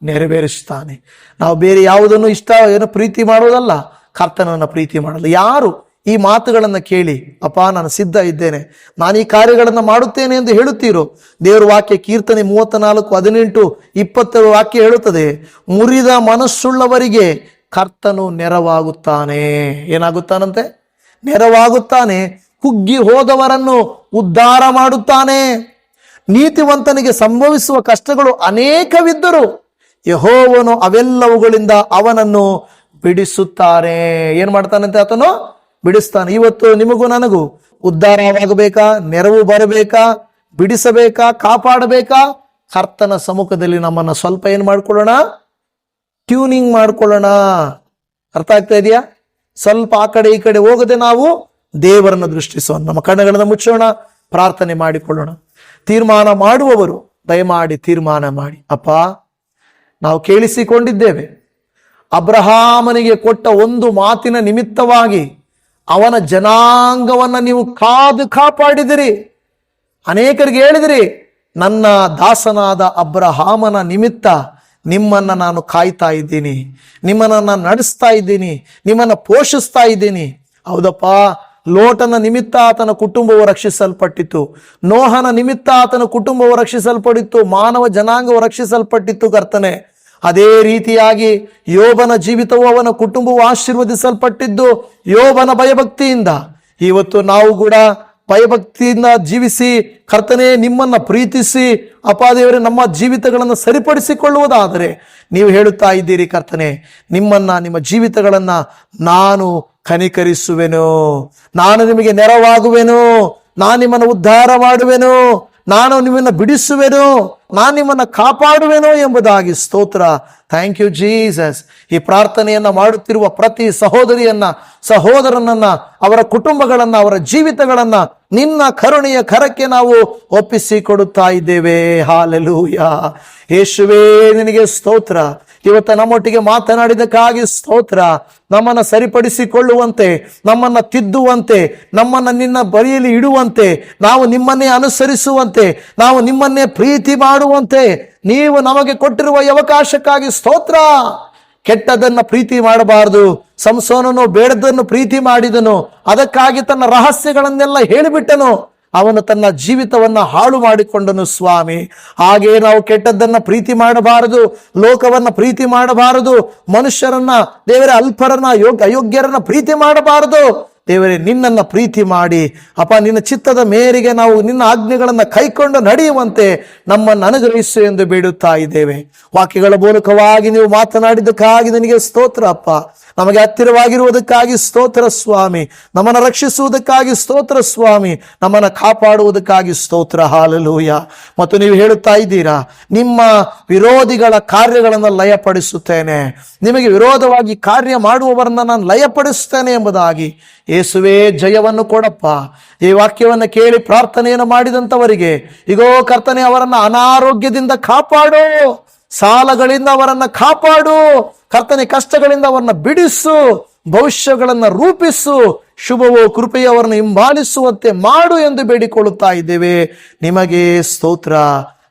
ನೆರವೇರಿಸ್ತಾನೆ. ನಾವು ಬೇರೆ ಯಾವುದನ್ನು ಪ್ರೀತಿ ಮಾಡೋದಲ್ಲ, ಕರ್ತನನ್ನ ಪ್ರೀತಿ ಮಾಡಲ್ಲ. ಯಾರು ಈ ಮಾತುಗಳನ್ನು ಕೇಳಿ, ಅಪ್ಪ ನಾನು ಸಿದ್ಧ ಇದ್ದೇನೆ, ನಾನು ಈ ಕಾರ್ಯಗಳನ್ನು ಮಾಡುತ್ತೇನೆ ಎಂದು ಹೇಳುತ್ತೀರೋ, ದೇವರ ವಾಕ್ಯ ಕೀರ್ತನೆ 34:18-20 ವಾಕ್ಯ ಹೇಳುತ್ತದೆ, ಮುರಿದ ಮನಸ್ಸುಳ್ಳವರಿಗೆ ಕರ್ತನು ನೆರವಾಗುತ್ತಾನೆ. ಏನಾಗುತ್ತಾನಂತೆ? ನೆರವಾಗುತ್ತಾನೆ. ಕುಗ್ಗಿ ಹೋದವರನ್ನು ಉದ್ಧಾರ ಮಾಡುತ್ತಾನೆ. ನೀತಿವಂತನಿಗೆ ಸಂಭವಿಸುವ ಕಷ್ಟಗಳು ಅನೇಕವಿದ್ದರೂ ಯೆಹೋವನು ಅವೆಲ್ಲವುಗಳಿಂದ ಅವನನ್ನು ಬಿಡಿಸುತ್ತಾನೆ. ಏನ್ ಮಾಡ್ತಾನಂತೆ? ಆತನು ಬಿಡಿಸ್ತಾನೆ. ಇವತ್ತು ನಿಮಗೂ ನನಗೂ ಉದ್ಧಾರವಾಗಬೇಕಾ? ನೆರವು ಬರಬೇಕಾ? ಬಿಡಿಸಬೇಕಾ? ಕಾಪಾಡಬೇಕಾ? ಕರ್ತನ ಸಮ್ಮುಖದಲ್ಲಿ ನಮ್ಮನ್ನ ಸ್ವಲ್ಪ ಏನ್ ಮಾಡ್ಕೊಳ್ಳೋಣ? ಟ್ಯೂನಿಂಗ್ ಮಾಡ್ಕೊಳ್ಳೋಣ. ಅರ್ಥ ಆಗ್ತಾ ಇದೆಯಾ? ಸ್ವಲ್ಪ ಆ ಕಡೆ ಈ ಕಡೆ ಹೋಗದೆ ನಾವು ದೇವರನ್ನು ದೃಷ್ಟಿಸೋಣ. ನಮ್ಮ ಕಣ್ಣುಗಳನ್ನು ಮುಚ್ಚೋಣ, ಪ್ರಾರ್ಥನೆ ಮಾಡಿಕೊಳ್ಳೋಣ. ತೀರ್ಮಾನ ಮಾಡುವವರು ದಯಮಾಡಿ ತೀರ್ಮಾನ ಮಾಡಿ. ಅಪ್ಪ, ನಾವು ಕೇಳಿಸಿಕೊಂಡಿದ್ದೇವೆ, ಅಬ್ರಹಾಮನಿಗೆ ಕೊಟ್ಟ ಒಂದು ಮಾತಿನ ನಿಮಿತ್ತವಾಗಿ ಅವನ ಜನಾಂಗವನ್ನ ನೀವು ಕಾದು ಕಾಪಾಡಿದಿರಿ. ಅನೇಕರಿಗೆ ಹೇಳಿದಿರಿ, ನನ್ನ ದಾಸನಾದ ಅಬ್ರಹಾಮನ ನಿಮಿತ್ತ ನಿಮ್ಮನ್ನ ನಾನು ಕಾಯ್ತಾ ಇದ್ದೀನಿ, ನಿಮ್ಮನ್ನ ನಾನು ನಡೆಸ್ತಾ ಇದ್ದೀನಿ, ನಿಮ್ಮನ್ನ ಪೋಷಿಸ್ತಾ ಇದ್ದೀನಿ. ಹೌದಪ್ಪ, ಲೋಟನ ನಿಮಿತ್ತ ಆತನ ಕುಟುಂಬವು ರಕ್ಷಿಸಲ್ಪಟ್ಟಿತು, ನೋಹನ ನಿಮಿತ್ತ ಆತನ ಕುಟುಂಬವು ರಕ್ಷಿಸಲ್ಪಟ್ಟಿತ್ತು, ಮಾನವ ಜನಾಂಗವು ರಕ್ಷಿಸಲ್ಪಟ್ಟಿತ್ತು ಕರ್ತನೆ. ಅದೇ ರೀತಿಯಾಗಿ ಯೋಬನ ಜೀವಿತವು, ಅವನ ಕುಟುಂಬವು ಆಶೀರ್ವದಿಸಲ್ಪಟ್ಟಿದ್ದು ಯೋಬನ ಭಯಭಕ್ತಿಯಿಂದ. ಇವತ್ತು ನಾವು ಕೂಡ ಭಯಭಕ್ತಿಯಿಂದ ಜೀವಿಸಿ ಕರ್ತನೇ ನಿಮ್ಮನ್ನ ಪ್ರೀತಿಸಿ ಅಪಾದೇವರೇ ನಮ್ಮ ಜೀವಿತಗಳನ್ನು ಸರಿಪಡಿಸಿಕೊಳ್ಳುವುದಾದರೆ ನೀವು ಹೇಳುತ್ತಾ ಇದ್ದೀರಿ ಕರ್ತನೆ, ನಿಮ್ಮ ಜೀವಿತಗಳನ್ನ ನಾನು ಕನಿಕರಿಸುವೆನು, ನಾನು ನಿಮಗೆ ನೆರವಾಗುವೆನು, ನಾನು ನಿಮ್ಮನ್ನು ಉದ್ಧಾರ ಮಾಡುವೆನು, ನಾನು ನಿಮ್ಮನ್ನು ಬಿಡಿಸುವೆನು, ನಾನು ನಿಮ್ಮನ್ನು ಕಾಪಾಡುವೆನು ಎಂಬುದಾಗಿ ಸ್ತೋತ್ರ. Thank you Jesus. ಈ ಪ್ರಾರ್ಥನೆಯನ್ನ ಮಾಡುತ್ತಿರುವ ಪ್ರತಿ ಸಹೋದರನನ್ನ, ಅವರ ಕುಟುಂಬಗಳನ್ನ, ಅವರ ಜೀವಿತಗಳನ್ನ ನಿನ್ನ ಕರುಣೆಯ ಕರಕ್ಕೆ ನಾವು ಒಪ್ಪಿಸಿಕೊಡುತ್ತಾ ಇದ್ದೇವೆ. ಹಾಲೆಲೂಯಾ. ಯೇಸುವೇ ನಿನಗೆ ಸ್ತೋತ್ರ. ಇವತ್ತು ನಮ್ಮೊಟ್ಟಿಗೆ ಮಾತನಾಡಿದಕ್ಕಾಗಿ ಸ್ತೋತ್ರ. ನಮ್ಮನ್ನು ಸರಿಪಡಿಸಿಕೊಳ್ಳುವಂತೆ, ನಮ್ಮನ್ನು ತಿದ್ದುವಂತೆ, ನಮ್ಮನ್ನು ನಿನ್ನ ಬರಿಯಲ್ಲಿ ಇಡುವಂತೆ, ನಾವು ನಿಮ್ಮನ್ನೇ ಅನುಸರಿಸುವಂತೆ, ನಾವು ನಿಮ್ಮನ್ನೇ ಪ್ರೀತಿ ಮಾಡುವಂತೆ ನೀವು ನಮಗೆ ಕೊಟ್ಟಿರುವ ಈ ಅವಕಾಶಕ್ಕಾಗಿ ಸ್ತೋತ್ರ. ಕೆಟ್ಟದನ್ನ ಪ್ರೀತಿ ಮಾಡಬಾರದು. ಸಂಸೋನನು ಬೇಡದನ್ನು ಪ್ರೀತಿ ಮಾಡಿದನು, ಅದಕ್ಕಾಗಿ ತನ್ನ ರಹಸ್ಯಗಳನ್ನೆಲ್ಲ ಹೇಳಿಬಿಟ್ಟನು. ಅವನು ತನ್ನ ಜೀವಿತವನ್ನ ಹಾಳು ಮಾಡಿಕೊಂಡನು ಸ್ವಾಮಿ. ಹಾಗೆ ನಾವು ಕೆಟ್ಟದ್ದನ್ನ ಪ್ರೀತಿ ಮಾಡಬಾರದು, ಲೋಕವನ್ನ ಪ್ರೀತಿ ಮಾಡಬಾರದು, ಮನುಷ್ಯರನ್ನ, ದೇವರ ಅಲ್ಪರನ್ನ, ಅಯೋಗ್ಯರನ್ನ ಪ್ರೀತಿ ಮಾಡಬಾರದು. ದೇವರೇ, ನಿನ್ನನ್ನು ಪ್ರೀತಿ ಮಾಡಿ ಅಪ್ಪ, ನಿನ್ನ ಚಿತ್ತದ ಮೇರೆಗೆ ನಾವು ನಿನ್ನ ಆಜ್ಞೆಗಳನ್ನ ಕೈಕೊಂಡು ನಡೆಯುವಂತೆ ನಮ್ಮನ್ನು ಅನುಗ್ರಹಿಸು ಎಂದು ಬೇಡುತ್ತಾ ಇದ್ದೇವೆ. ವಾಕ್ಯಗಳ ಮೂಲಕವಾಗಿ ನೀವು ಮಾತನಾಡಿದ್ದಕ್ಕಾಗಿ ನಿನಗೆ ಸ್ತೋತ್ರ ಅಪ್ಪ. ನಮಗೆ ಹತ್ತಿರವಾಗಿರುವುದಕ್ಕಾಗಿ ಸ್ತೋತ್ರ ಸ್ವಾಮಿ. ನಮ್ಮನ್ನು ರಕ್ಷಿಸುವುದಕ್ಕಾಗಿ ಸ್ತೋತ್ರ ಸ್ವಾಮಿ. ನಮ್ಮನ್ನು ಕಾಪಾಡುವುದಕ್ಕಾಗಿ ಸ್ತೋತ್ರ. ಹಾಲೆಲೂಯ. ಮತ್ತು ನೀವು ಹೇಳುತ್ತಾ ಇದ್ದೀರಾ, ನಿಮ್ಮ ವಿರೋಧಿಗಳ ಕಾರ್ಯಗಳನ್ನು ಲಯಪಡಿಸುತ್ತೇನೆ, ನಿಮಗೆ ವಿರೋಧವಾಗಿ ಕಾರ್ಯ ಮಾಡುವವರನ್ನ ನಾನು ಲಯಪಡಿಸುತ್ತೇನೆ ಎಂಬುದಾಗಿ. ಯೇಸುವೇ, ಜಯವನ್ನು ಕೊಡಪ್ಪ. ಈ ವಾಕ್ಯವನ್ನು ಕೇಳಿ ಪ್ರಾರ್ಥನೆಯನ್ನು ಮಾಡಿದಂಥವರಿಗೆ ಇಗೋ ಕರ್ತನೆ, ಅವರನ್ನು ಅನಾರೋಗ್ಯದಿಂದ ಕಾಪಾಡು, ಸಾಲಗಳಿಂದ ಅವರನ್ನ ಕಾಪಾಡು ಕರ್ತನೆ, ಕಷ್ಟಗಳಿಂದ ಅವರನ್ನ ಬಿಡಿಸು, ಭವಿಷ್ಯಗಳನ್ನ ರೂಪಿಸು, ಶುಭವೋ ಕೃಪೆಯು ಅವರನ್ನು ಹಿಂಬಾಲಿಸುವಂತೆ ಮಾಡು ಎಂದು ಬೇಡಿಕೊಳ್ಳುತ್ತಾ ಇದ್ದೇವೆ. ನಿಮಗೆ ಸ್ತೋತ್ರ.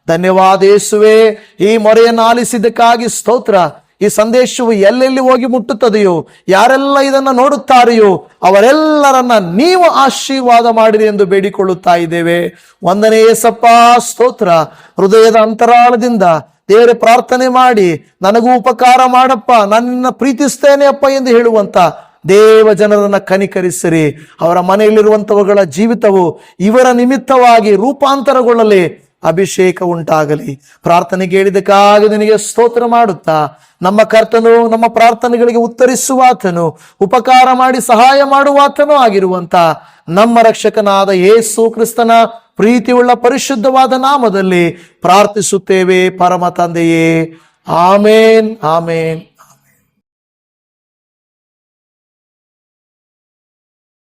ಧನ್ಯವಾದ ಯೇಸುವೆ. ಈ ಮೊರೆಯನ್ನು ಆಲಿಸಿದ್ದಕ್ಕಾಗಿ ಸ್ತೋತ್ರ. ಈ ಸಂದೇಶವು ಎಲ್ಲೆಲ್ಲಿ ಹೋಗಿ ಮುಟ್ಟುತ್ತದೆಯೋ, ಯಾರೆಲ್ಲ ಇದನ್ನ ನೋಡುತ್ತಾರೆಯೋ ಅವರೆಲ್ಲರನ್ನ ನೀವು ಆಶೀರ್ವಾದ ಮಾಡಿರಿ ಎಂದು ಬೇಡಿಕೊಳ್ಳುತ್ತಾ ಇದ್ದೇವೆ. ವಂದನೆ ಯೇಸಪ್ಪ, ಸ್ತೋತ್ರ. ಹೃದಯದ ಅಂತರಾಳದಿಂದ ದೇವರೇ ಪ್ರಾರ್ಥನೆ ಮಾಡಿ, ನನಗೂ ಉಪಕಾರ ಮಾಡಪ್ಪ, ನನ್ನ ಪ್ರೀತಿಸ್ತೇನೆ ಅಪ್ಪ ಎಂದು ಹೇಳುವಂತ ದೇವ ಜನರನ್ನ ಕನಿಕರಿಸಿರಿ. ಅವರ ಮನೆಯಲ್ಲಿರುವಂತವುಗಳ ಜೀವಿತವು ಇವರ ನಿಮಿತ್ತವಾಗಿ ರೂಪಾಂತರಗೊಳ್ಳಲಿ, ಅಭಿಷೇಕ ಉಂಟಾಗಲಿ. ಪ್ರಾರ್ಥನೆ ಕೇಳಿದಕ್ಕಾಗಿ ನಿನಗೆ ಸ್ತೋತ್ರ ಮಾಡುತ್ತಾ, ನಮ್ಮ ಕರ್ತನು ನಮ್ಮ ಪ್ರಾರ್ಥನೆಗಳಿಗೆ ಉತ್ತರಿಸುವಾತನು, ಉಪಕಾರ ಮಾಡಿ ಸಹಾಯ ಮಾಡುವಾತನೂ ಆಗಿರುವಂತ ನಮ್ಮ ರಕ್ಷಕನಾದ ಯೇಸು ಕ್ರಿಸ್ತನ ಪ್ರೀತಿಯುಳ್ಳ ಪರಿಶುದ್ಧವಾದ ನಾಮದಲ್ಲಿ ಪ್ರಾರ್ಥಿಸುತ್ತೇವೆ ಪರಮ ತಂದೆಯೇ. ಆಮೇನ್, ಆಮೇನ್.